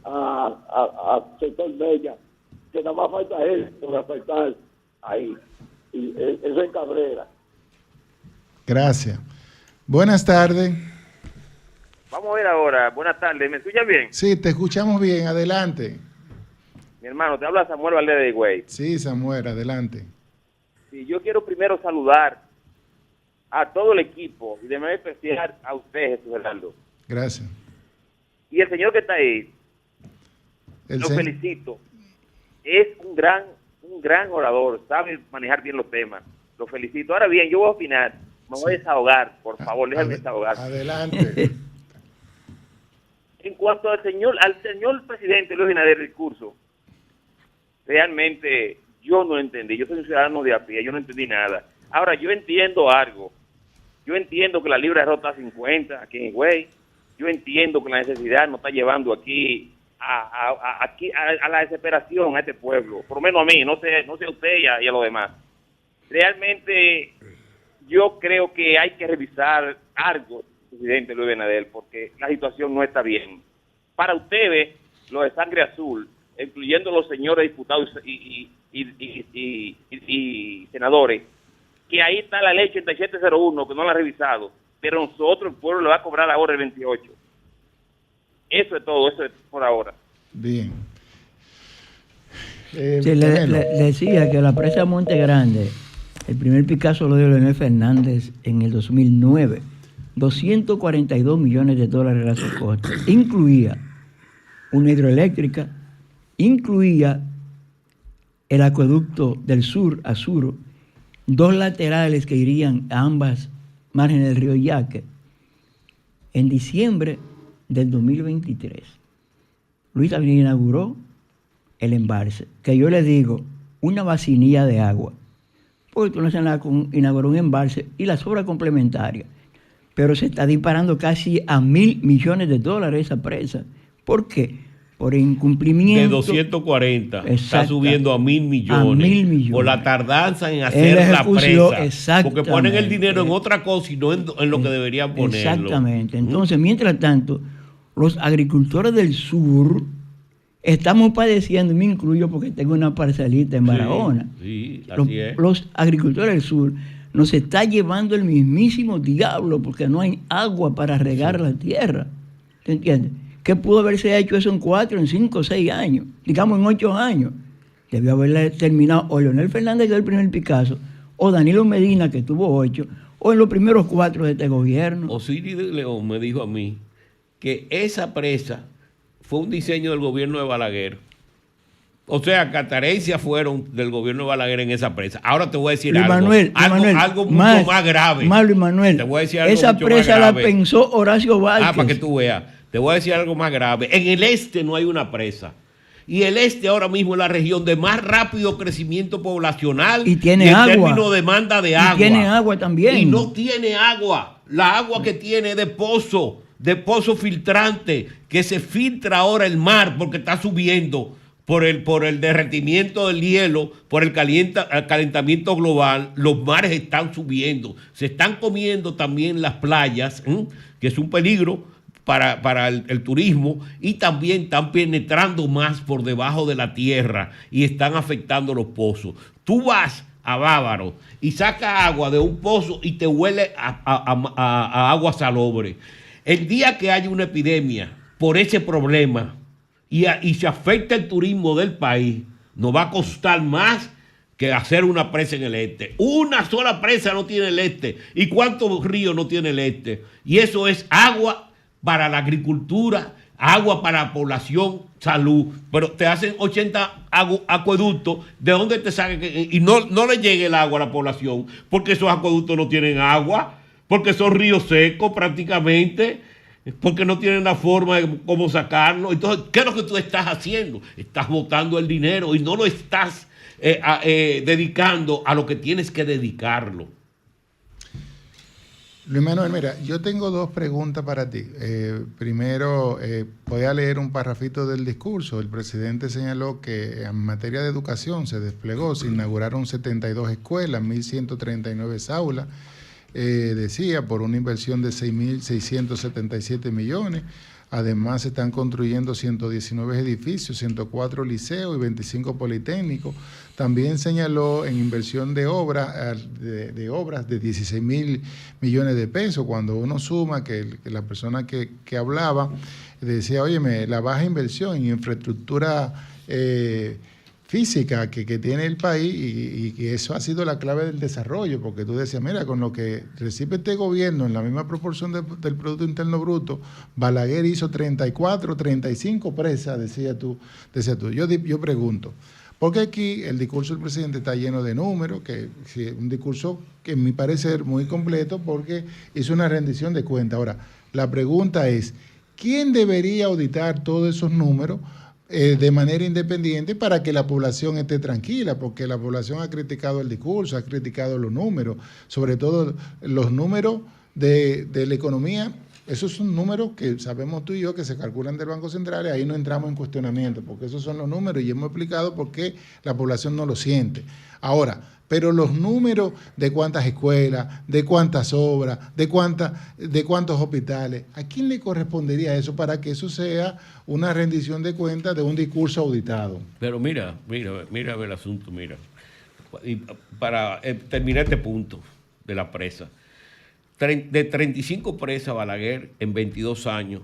a sector Mella, que nada más falta eso para asfaltar ahí, y eso en Cabrera. Gracias. Buenas tardes. Vamos a ver ahora. Buenas tardes. ¿Me escuchas bien? Sí, te escuchamos bien, adelante. Mi hermano, te habla Samuel Valdés de Higüey. Sí, Samuel, adelante. Sí, yo quiero primero saludar a todo el equipo y de manera especial a usted, Jesús Geraldo. Gracias. Y el señor que está ahí, lo felicito. Es un gran orador, sabe manejar bien los temas. Lo felicito. Ahora bien, yo voy a opinar. Me voy a desahogar, por favor, déjame desahogar. Adelante. En cuanto al señor presidente Luis Abinader, el discurso, realmente yo no entendí. Yo soy un ciudadano de a pie, yo no entendí nada. Ahora, yo entiendo algo. Yo entiendo que la libra de rota 50 aquí en Higüey. Yo entiendo que la necesidad nos está llevando aquí a la desesperación a este pueblo. Por lo menos a mí, no sé a usted y a los demás. Realmente yo creo que hay que revisar algo, presidente Luis Abinader, porque la situación no está bien. Para ustedes, los de sangre azul, incluyendo los señores diputados y senadores, que ahí está la ley 8701, que no la ha revisado, pero nosotros, el pueblo, le va a cobrar ahora el 28. Eso es todo, eso es por ahora. Bien. Sí, le decía que la presa Monte Grande, el primer Picasso lo dio Leonel Fernández en el 2009. 242 millones de dólares era su costo. Incluía una hidroeléctrica, incluía el acueducto del sur a sur, 2 laterales que irían a ambas márgenes del río Yaque. En diciembre del 2023, Luis Abinader inauguró el embalse, que yo le digo, una vacinilla de agua. Porque tú no haces nada con inaugurar un embalse y las obras complementarias. Pero se está disparando casi a $1.000 millones esa presa. ¿Por qué? Por incumplimiento. De 240 está subiendo a 1.000 millones. A 1.000 millones. Por la tardanza en hacer la presa. Exactamente. Porque ponen el dinero en otra cosa y no en lo que deberían ponerlo. Exactamente. Entonces, mientras tanto, los agricultores del sur estamos padeciendo, me incluyo porque tengo una parcelita en Barahona. Sí, así es. Los agricultores del sur nos está llevando el mismísimo diablo porque no hay agua para regar la tierra. ¿Te entiendes? ¿Qué pudo haberse hecho eso en 4, en 5, 6 años? Digamos en 8 años. Debió haberle terminado o Leonel Fernández, que es el primer Picasso, o Danilo Medina, que tuvo 8, o en los primeros 4 de este gobierno. Osiris de León me dijo a mí que esa presa fue un diseño del gobierno de Balaguer. O sea, carencias fueron del gobierno de Balaguer en esa presa. Ahora te voy a decir algo mucho más grave. Luis Manuel, te voy a decir algo esa mucho presa más la grave. pensó Horacio Vázquez. Para que tú veas. Te voy a decir algo más grave. En el este no hay una presa. Y el este ahora mismo es la región de más rápido crecimiento poblacional y tiene agua. En términos de demanda de agua. Y tiene agua también. Y no tiene agua. La agua que tiene es de pozo filtrante, que se filtra ahora el mar porque está subiendo por el derretimiento del hielo, por el calentamiento global. Los mares están subiendo. Se están comiendo también las playas, que es un peligro para el turismo, y también están penetrando más por debajo de la tierra y están afectando los pozos. Tú vas a Bávaro y sacas agua de un pozo y te huele a agua salobre. El día que haya una epidemia por ese problema y se afecta el turismo del país, nos va a costar más que hacer una presa en el este. Una sola presa no tiene el este. ¿Y cuántos ríos no tiene el este? Y eso es agua para la agricultura, agua para la población, salud. Pero te hacen 80 acueductos, ¿de dónde te sacan? Y no le llegue el agua a la población, porque esos acueductos no tienen agua, porque son ríos secos prácticamente, porque no tienen la forma de cómo sacarlo. Entonces, ¿qué es lo que tú estás haciendo? Estás botando el dinero y no lo estás dedicando a lo que tienes que dedicarlo. Luis Manuel, mira, yo tengo dos preguntas para ti. Primero, voy a leer un parrafito del discurso. El presidente señaló que en materia de educación se desplegó, se inauguraron 72 escuelas, 1.139 aulas, decía, por una inversión de 6.677 millones. Además, se están construyendo 119 edificios, 104 liceos y 25 politécnicos. También señaló en inversión de obras de 16.000 millones de pesos. Cuando uno suma que la persona que hablaba decía, óyeme, la baja inversión en infraestructura física que tiene el país y que eso ha sido la clave del desarrollo, porque tú decías, mira, con lo que recibe este gobierno en la misma proporción del Producto Interno Bruto, Balaguer hizo 34, 35 presas, decías tú. Yo pregunto, porque aquí el discurso del presidente está lleno de números, un discurso que en mi parecer muy completo porque hizo una rendición de cuentas. Ahora, la pregunta es, ¿quién debería auditar todos esos números de manera independiente para que la población esté tranquila? Porque la población ha criticado el discurso, ha criticado los números, sobre todo los números de la economía. Esos son números que sabemos tú y yo que se calculan del Banco Central, y ahí no entramos en cuestionamiento, porque esos son los números y hemos explicado por qué la población no lo siente. Ahora, pero los números de cuántas escuelas, de cuántas obras, de cuántos hospitales, ¿a quién le correspondería eso para que eso sea una rendición de cuentas de un discurso auditado? Pero mira el asunto, mira. Y para terminar este punto de la presa, de 35 presas, Balaguer en 22 años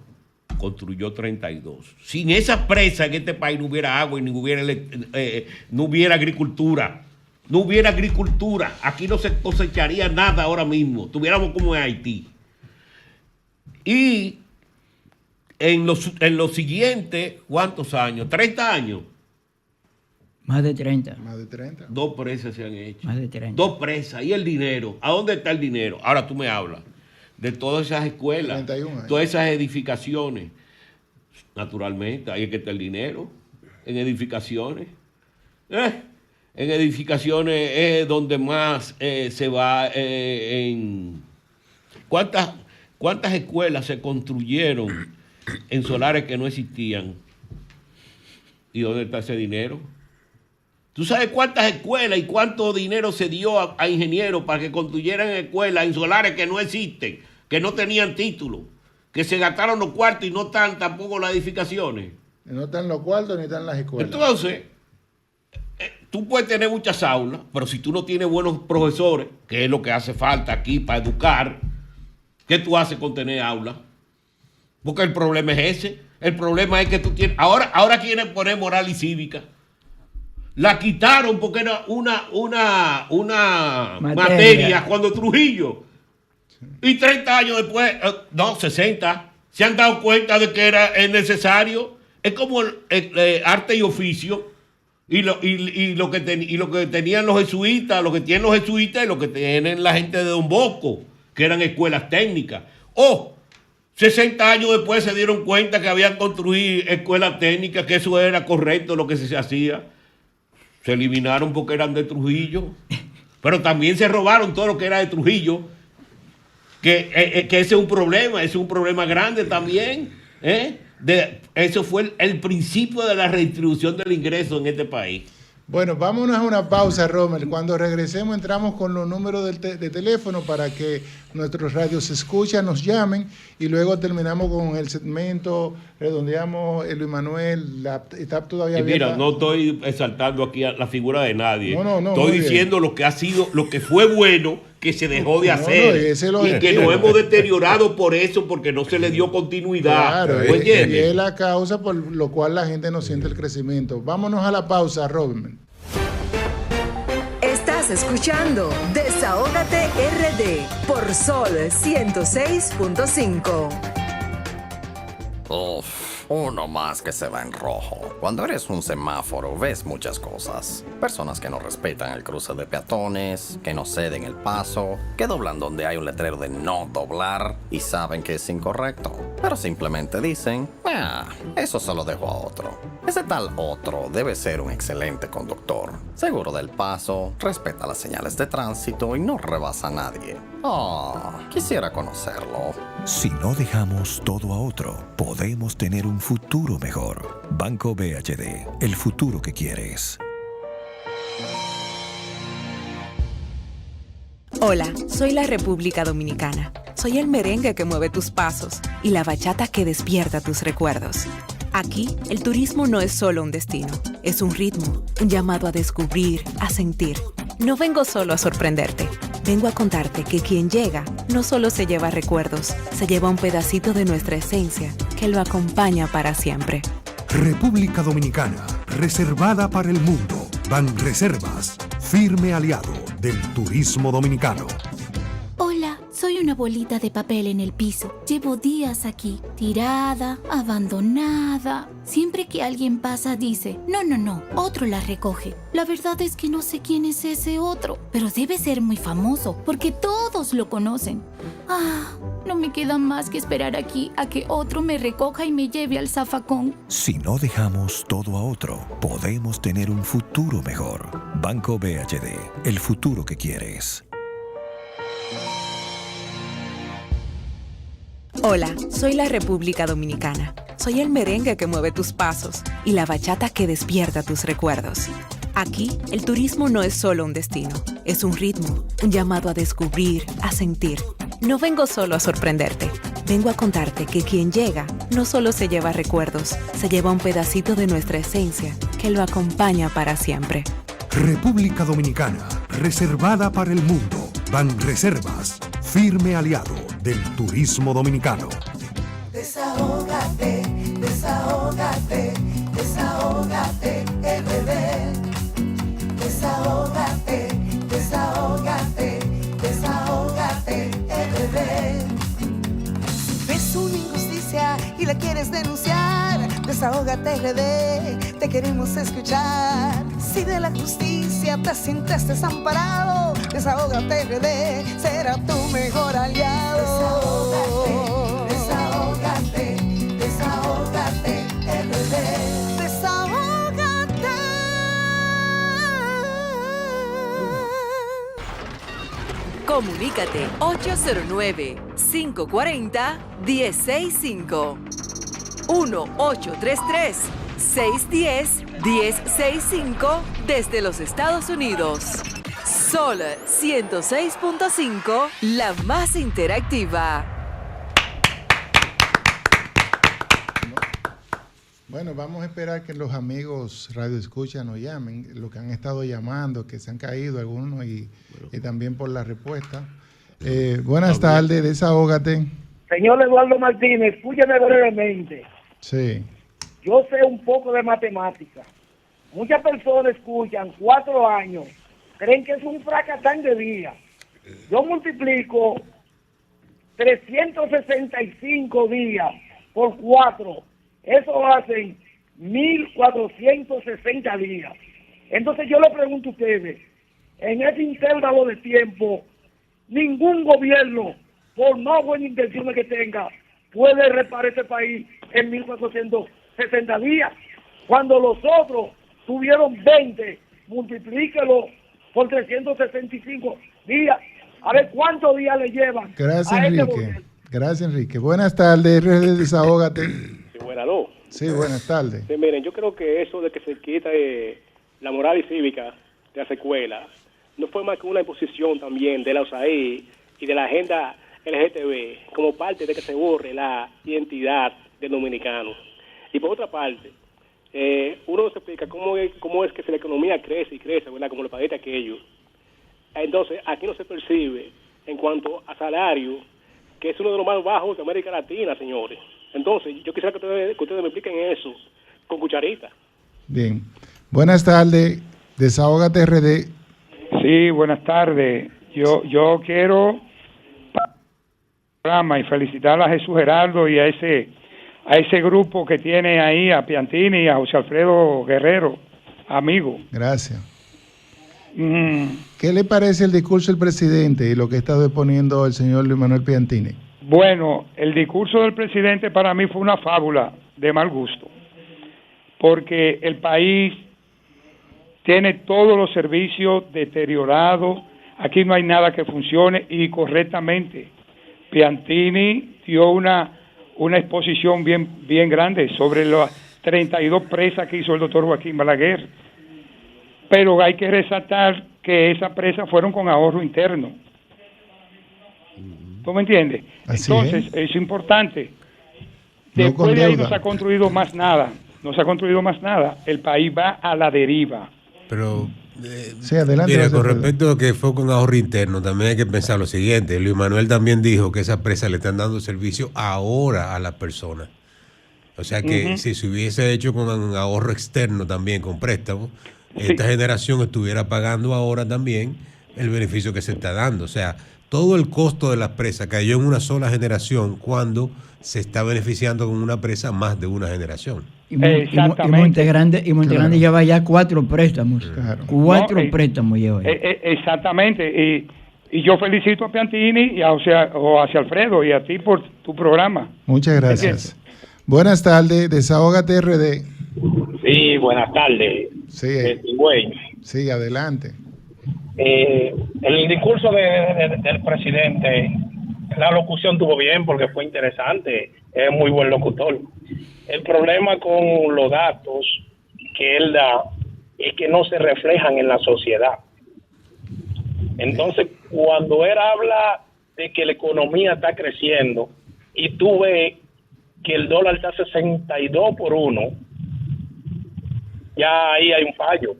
construyó 32. Sin esas presas en este país no hubiera agua y no hubiera agricultura. No hubiera agricultura. Aquí no se cosecharía nada ahora mismo. Estuviéramos como en Haití. Y en los siguientes, ¿cuántos años? 30 años. Más de 30. Más de 30. 2 presas se han hecho. Más de 30. 2 presas. ¿Y el dinero? ¿A dónde está el dinero? Ahora tú me hablas de todas esas escuelas, 31 años. todas esas edificaciones. Naturalmente, ahí es que está el dinero. En edificaciones. En edificaciones es donde más se va en... ¿Cuántas escuelas se construyeron en solares que no existían? ¿Y dónde está ese dinero? ¿Tú sabes cuántas escuelas y cuánto dinero se dio a ingenieros para que construyeran escuelas en solares que no existen, que no tenían título, que se gastaron los cuartos y no están tampoco las edificaciones? No están los cuartos ni están las escuelas. Entonces, tú puedes tener muchas aulas, pero si tú no tienes buenos profesores, que es lo que hace falta aquí para educar, ¿qué tú haces con tener aulas? Porque el problema es ese. El problema es que tú tienes... Ahora quieren poner moral y cívica. La quitaron porque era una materia cuando Trujillo. Y 30 años después, 60, se han dado cuenta de que era necesario. Es como el arte y oficio. Y lo que tenían los jesuitas, lo que tienen los jesuitas y lo que tienen la gente de Don Bosco, que eran escuelas técnicas. 60 años después se dieron cuenta que habían construido escuelas técnicas, que eso era correcto lo que se hacía. Se eliminaron porque eran de Trujillo, pero también se robaron todo lo que era de Trujillo, que ese es un problema grande también. Eso fue el principio de la redistribución del ingreso en este país. Bueno, vámonos a una pausa, Rommel. Cuando regresemos entramos con los números de teléfono para que nuestros radios escuchan, nos llamen, y luego terminamos con el segmento, redondeamos, Luis Manuel, está todavía abierta. Mira, no estoy exaltando aquí a la figura de nadie. No, estoy diciendo lo que ha sido, lo que fue bueno, que se dejó de hacer, y que nos hemos deteriorado por eso, porque no se le dio continuidad. Claro, y es la causa por lo cual la gente no siente el crecimiento. Vámonos a la pausa, Robin. Estás escuchando Desahógate RD por Sol 106.5. Uf, uno más que se va en rojo. Cuando eres un semáforo ves muchas cosas. Personas que no respetan el cruce de peatones, que no ceden el paso, que doblan donde hay un letrero de no doblar y saben que es incorrecto. Pero simplemente dicen, eso se lo dejo a otro. Ese tal otro debe ser un excelente conductor. Seguro del paso, respeta las señales de tránsito y no rebasa a nadie. Quisiera conocerlo. Si no dejamos todo a otro, podemos tener un futuro mejor. Banco BHD, el futuro que quieres. Hola, soy la República Dominicana. Soy el merengue que mueve tus pasos y la bachata que despierta tus recuerdos. Aquí, el turismo no es solo un destino, es un ritmo, un llamado a descubrir, a sentir. No vengo solo a sorprenderte, vengo a contarte que quien llega no solo se lleva recuerdos, se lleva un pedacito de nuestra esencia que lo acompaña para siempre. República Dominicana, reservada para el mundo. Banreservas, firme aliado del turismo dominicano. Hola, soy una bolita de papel en el piso. Llevo días aquí, tirada, abandonada. Siempre que alguien pasa dice, no, otro la recoge. La verdad es que no sé quién es ese otro, pero debe ser muy famoso porque todos lo conocen. No me queda más que esperar aquí a que otro me recoja y me lleve al zafacón. Si no dejamos todo a otro, podemos tener un futuro mejor. Banco BHD, el futuro que quieres. Hola, soy la República Dominicana. Soy el merengue que mueve tus pasos y la bachata que despierta tus recuerdos. Aquí, el turismo no es solo un destino, es un ritmo, un llamado a descubrir, a sentir. No vengo solo a sorprenderte, vengo a contarte que quien llega no solo se lleva recuerdos, se lleva un pedacito de nuestra esencia que lo acompaña para siempre. República Dominicana, reservada para el mundo. Banreservas, firme aliado del turismo dominicano. Desahógate, desahógate, desahógate, RD. Desahógate, desahógate, desahógate, RD. Ves una injusticia y la quieres denunciar. Desahógate, RD, te queremos escuchar. Si de la justicia te sientes desamparado, Desahógate, RD, será tu mejor aliado. Desahógate, desahógate, desahógate, RD. Desahógate. Comunícate 809-540-1065. 1-833-610-1065 desde los Estados Unidos. Sol 106.5, la más interactiva. Bueno, vamos a esperar que los amigos Radio Escucha nos llamen, los que han estado llamando, que se han caído algunos y también por la respuesta. Buenas tardes, desahógate. Señor Eduardo Martínez, escúcheme brevemente. Sí. Yo sé un poco de matemática. Muchas personas escuchan 4 años, creen que es un fracatán de día. Yo multiplico 365 días por 4. Eso hacen 1460 días. Entonces yo le pregunto a ustedes, en ese intervalo de tiempo, ningún gobierno, por más buenas intenciones que tenga, puede reparar este país en 1460 días. Cuando los otros tuvieron 20, multiplíquelo por 365 días. A ver cuántos días le llevan. Gracias, Enrique. Gracias, Enrique. Buenas tardes, RD Desahógate. Sí, buenas. Sí, buenas tardes. Sí, miren, yo creo que eso de que se quita la moral y cívica de las escuelas no fue más que una imposición también de la USAID y de la agenda LGTB como parte de que se borre la identidad del dominicano. Y por otra parte, uno no se explica cómo es que si la economía crece y crece, ¿verdad? Como lo padece aquello. Entonces, aquí no se percibe en cuanto a salario, que es uno de los más bajos de América Latina, señores. Entonces, yo quisiera que ustedes me expliquen eso con cucharita. Bien. Buenas tardes, Desahógate RD. Sí, buenas tardes. Yo quiero programa y felicitar a Jesús Geraldo y a ese grupo que tiene ahí, a Piantini y a José Alfredo Guerrero, amigo. Gracias. ¿Qué le parece el discurso del presidente y lo que ha estado exponiendo el señor Luis Manuel Piantini? Bueno, el discurso del presidente para mí fue una fábula de mal gusto, porque el país tiene todos los servicios deteriorados, aquí no hay nada que funcione y correctamente. Piantini dio una exposición bien grande sobre las 32 presas que hizo el doctor Joaquín Balaguer, pero hay que resaltar que esas presas fueron con ahorro interno. ¿Tú me entiendes? Así Entonces, es importante. Después de ahí no se ha construido más nada. El país va a la deriva. Pero, sí, adelante. Mira, con respecto a que fue con ahorro interno, también hay que pensar lo siguiente. Luis Manuel también dijo que esas presas le están dando servicio ahora a las personas. O sea que si se hubiese hecho con un ahorro externo también, con préstamos, esta generación estuviera pagando ahora también el beneficio que se está dando. O sea, todo el costo de las presas cayó en una sola generación cuando se está beneficiando con una presa más de una generación. Y Monte Grande lleva ya 4 préstamos. Claro. 4 préstamos lleva ya. Exactamente. Y yo felicito a Piantini y a José Alfredo y a ti por tu programa. Muchas gracias. Buenas tardes, Desahógate RD. Sí, buenas tardes. Sí, sí, adelante. El discurso del presidente, la locución estuvo bien porque fue interesante, es muy buen locutor. El problema con los datos que él da es que no se reflejan en la sociedad. Entonces, cuando él habla de que la economía está creciendo y tú ves que el dólar está 62 por 1, ya ahí hay un fallo.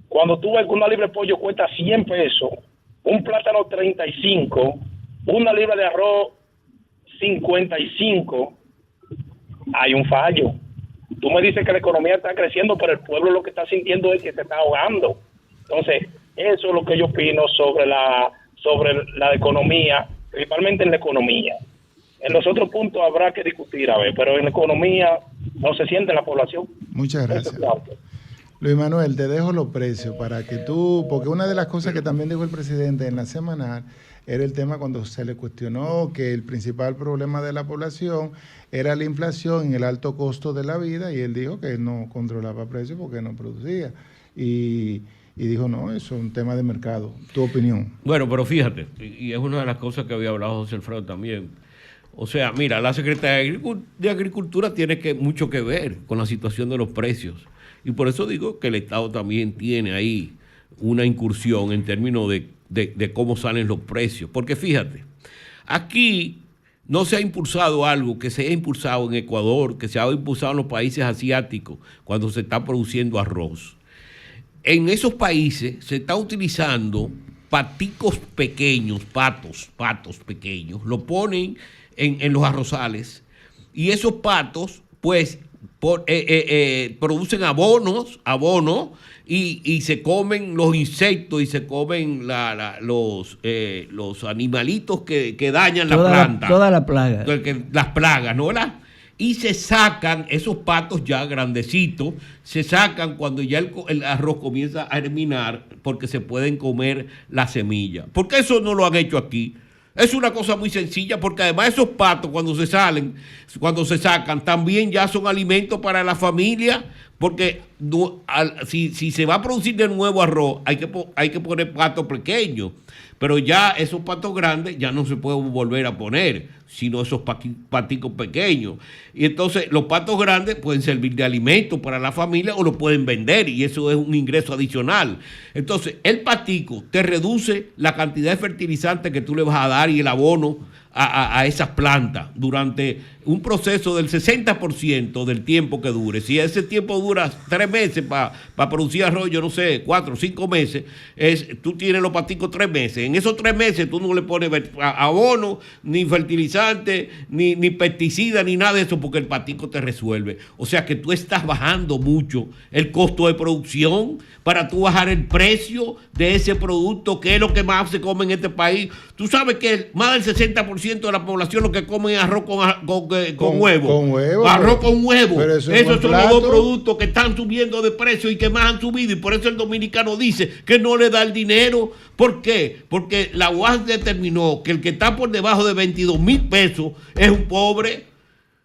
Cuando tú ves que una libra de pollo cuesta 100 pesos, un plátano 35, una libra de arroz 55, hay un fallo. Tú me dices que la economía está creciendo, pero el pueblo lo que está sintiendo es que se está ahogando. Entonces, eso es lo que yo opino sobre la economía, principalmente en la economía. En los otros puntos habrá que discutir, pero en la economía no se siente la población. Muchas gracias. Luis Manuel, te dejo los precios para que tú, porque una de las cosas que también dijo el presidente en la semanal era el tema cuando se le cuestionó que el principal problema de la población era la inflación y el alto costo de la vida, y él dijo que él no controlaba precios porque no producía. Y dijo, no, eso es un tema de mercado. ¿Tu opinión? Bueno, pero fíjate, y es una de las cosas que había hablado José Alfredo también. O sea, mira, la Secretaría de Agricultura tiene mucho que ver con la situación de los precios. Y por eso digo que el Estado también tiene ahí una incursión en términos de cómo salen los precios. Porque fíjate, aquí no se ha impulsado algo que se ha impulsado en Ecuador, que se ha impulsado en los países asiáticos cuando se está produciendo arroz. En esos países se está utilizando paticos pequeños, patos pequeños, lo ponen en los arrozales, y esos patos pues producen abono y se comen los insectos y se comen los animalitos que dañan la planta. Toda la plaga. Las plagas, ¿no? ¿Verdad? Y se sacan esos patos ya grandecitos, se sacan cuando ya el arroz comienza a germinar, porque se pueden comer la semilla. ¿Por qué eso no lo han hecho aquí? Es una cosa muy sencilla, porque además esos patos cuando se sacan, también ya son alimentos para la familia, porque si se va a producir de nuevo arroz, hay que poner patos pequeños, pero ya esos patos grandes ya no se pueden volver a poner, sino esos paticos pequeños. Y entonces los patos grandes pueden servir de alimento para la familia o lo pueden vender, y eso es un ingreso adicional. Entonces el patico te reduce la cantidad de fertilizante que tú le vas a dar y el abono a esas plantas durante un proceso del 60% del tiempo que dure. Si ese tiempo dura 3 meses para producir arroz, yo no sé, 4 o 5 meses, tú tienes los paticos 3 meses. En esos 3 meses tú no le pones abono, ni fertilizante, ni pesticida, ni nada de eso, porque el patico te resuelve. O sea que tú estás bajando mucho el costo de producción para tú bajar el precio de ese producto, que es lo que más se come en este país. Tú sabes que más del 60% de la población lo que come es arroz con huevo. Con huevo. Arroz con huevo. Esos son los 2 productos que están subiendo de precio y que más han subido. Y por eso el dominicano dice que no le da el dinero. ¿Por qué? Porque la UAS determinó que el que está por debajo de 22,000 pesos es un pobre.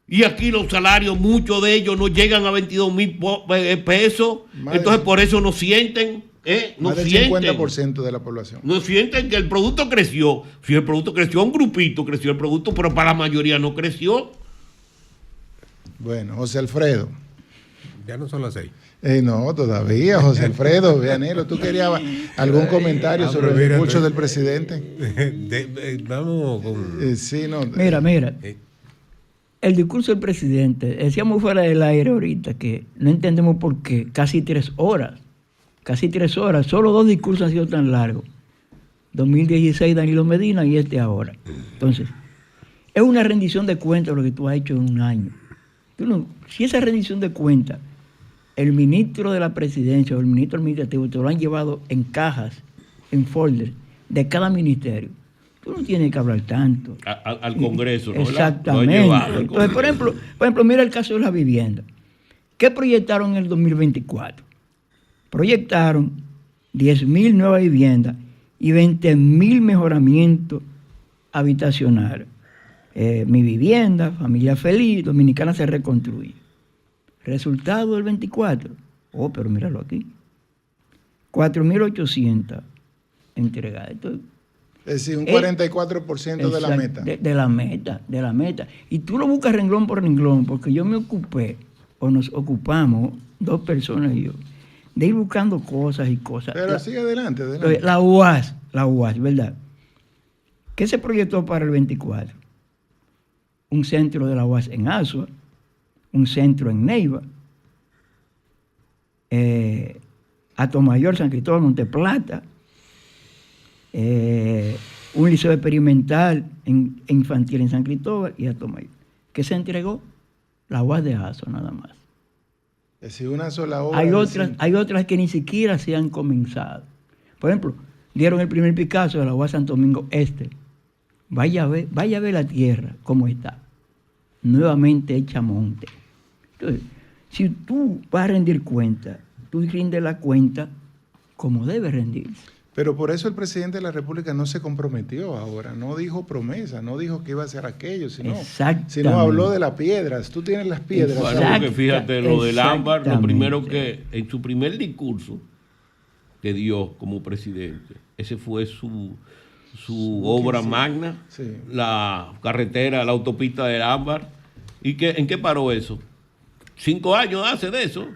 Y aquí los salarios, muchos de ellos no llegan a 22,000 pesos. Entonces por eso no sienten. Más del 50% de la población. No sienten que el producto creció. Si el producto creció, un grupito creció el producto, pero para la mayoría no creció. Bueno, José Alfredo. Ya no son las 6. No, todavía, José Alfredo. Vianelo, ¿tú querías algún comentario sobre el discurso del presidente? Vamos con... sí, no. Mira. El discurso del presidente, decíamos fuera del aire ahorita que no entendemos por qué casi 3 horas, solo 2 discursos han sido tan largos. 2016 Danilo Medina y este ahora. Entonces, es una rendición de cuentas lo que tú has hecho en un año. Si esa rendición de cuentas, el ministro de la presidencia o el ministro administrativo te lo han llevado en cajas, en folders de cada ministerio, tú no tienes que hablar tanto. Al Congreso, ¿no? Exactamente. Entonces, por ejemplo, mira el caso de la vivienda. ¿Qué proyectaron en el 2024? Proyectaron 10,000 nuevas viviendas y 20,000 mejoramientos habitacionales. Mi vivienda, familia feliz, Dominicana se reconstruye. Resultado del 24. Pero míralo aquí. 4,800 entregadas. Entonces, es decir, un 44% de la meta. De la meta. Y tú lo buscas renglón por renglón, porque yo me ocupé, o nos ocupamos, 2 personas y yo, de ir buscando cosas y cosas. Pero sigue adelante. La UAS, ¿verdad? ¿Qué se proyectó para el 24? Un centro de la UAS en Azua, un centro en Neiva, Atomayor, San Cristóbal, Monteplata, un liceo experimental infantil en San Cristóbal y Atomayor. ¿Qué se entregó? La UAS de Azua nada más. Es decir, una sola obra. Hay otras que ni siquiera se han comenzado. Por ejemplo, dieron el primer Picasso de la UAS Santo Domingo Este. Vaya a ver la tierra cómo está. Nuevamente hecha monte. Entonces, si tú vas a rendir cuenta, tú rindes la cuenta como debe rendirse. Pero por eso el presidente de la República no se comprometió ahora, no dijo promesa, no dijo que iba a hacer aquello, sino habló de las piedras. Tú tienes las piedras. Porque fíjate, lo del ámbar, lo primero que en su primer discurso que dio como presidente, ese fue su obra magna, la carretera, la autopista del ámbar. ¿Y en qué paró eso? 5 años hace de eso,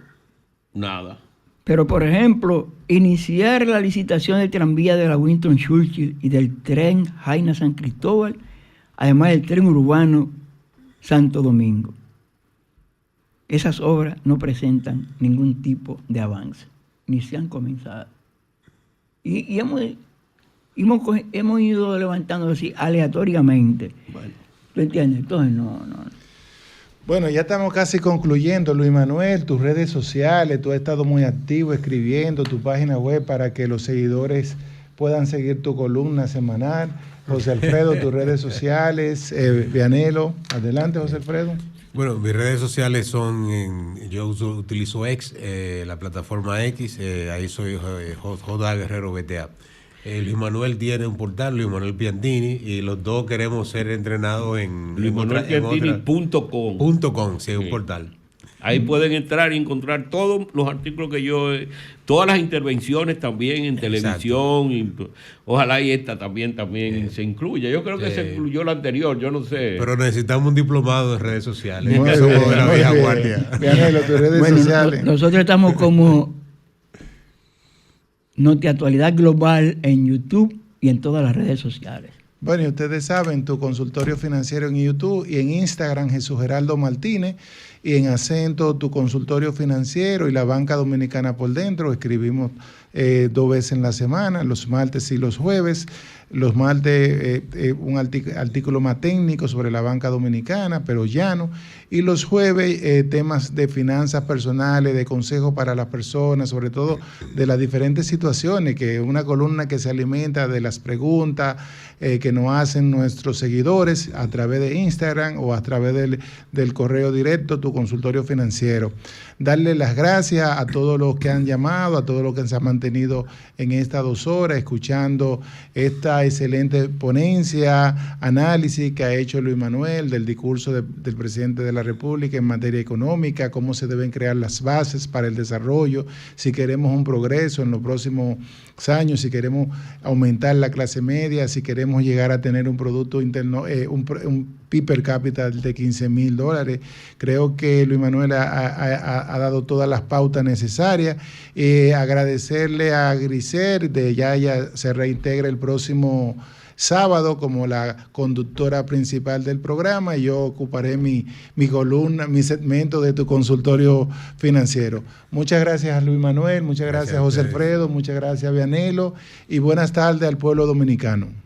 nada. Pero, por ejemplo, iniciar la licitación del tranvía de la Winston Churchill y del tren Jaina San Cristóbal, además del tren urbano Santo Domingo. Esas obras no presentan ningún tipo de avance, ni se han comenzado. Y hemos ido levantando así aleatoriamente. Bueno. ¿Tú entiendes? Entonces, no. Bueno, ya estamos casi concluyendo, Luis Manuel, tus redes sociales, tú has estado muy activo escribiendo tu página web para que los seguidores puedan seguir tu columna semanal. José Alfredo, tus redes sociales, Vianelo, adelante José Alfredo. Bueno, mis redes sociales son, yo utilizo X, la plataforma X, ahí soy J. Guerrero BTA. Luis Manuel tiene un portal, Luis Manuel Piantini, y los dos queremos ser entrenados en luismanuelpiantini.com. Sí, un portal. Ahí pueden entrar y encontrar todos los artículos que todas las intervenciones también en televisión. Y, ojalá y esta también se incluya. Yo creo que se incluyó la anterior, yo no sé. Pero necesitamos un diplomado en redes sociales. Muy somos bien, de la vieja guardia. Vianelo, tus redes sociales. Nosotros estamos como Noti Actualidad Global en YouTube y en todas las redes sociales. Bueno, y ustedes saben, tu consultorio financiero en YouTube y en Instagram, Jesús Geraldo Martínez, y en acento, tu consultorio financiero y la banca dominicana por dentro. Escribimos 2 veces en la semana, los martes y los jueves. Los martes un artículo más técnico sobre la banca dominicana, pero llano. Y los jueves temas de finanzas personales, de consejos para las personas, sobre todo de las diferentes situaciones, que es una columna que se alimenta de las preguntas que nos hacen nuestros seguidores a través de Instagram o a través del correo directo, tu consultorio financiero. Darle las gracias a todos los que han llamado, a todos los que se han mantenido en estas 2 horas escuchando esta excelente ponencia, análisis que ha hecho Luis Manuel del discurso del presidente de la República en materia económica, cómo se deben crear las bases para el desarrollo, si queremos un progreso en los próximos años, si queremos aumentar la clase media, si queremos llegar a tener un producto interno, un PIB per cápita de $15,000. Creo que Luis Manuel ha dado todas las pautas necesarias. Agradecerle a Grisel, ella se reintegra el próximo sábado como la conductora principal del programa, y yo ocuparé mi columna, mi segmento de tu consultorio financiero. Muchas gracias a Luis Manuel, muchas gracias a José Alfredo, muchas gracias a Vianelo, y buenas tardes al pueblo dominicano.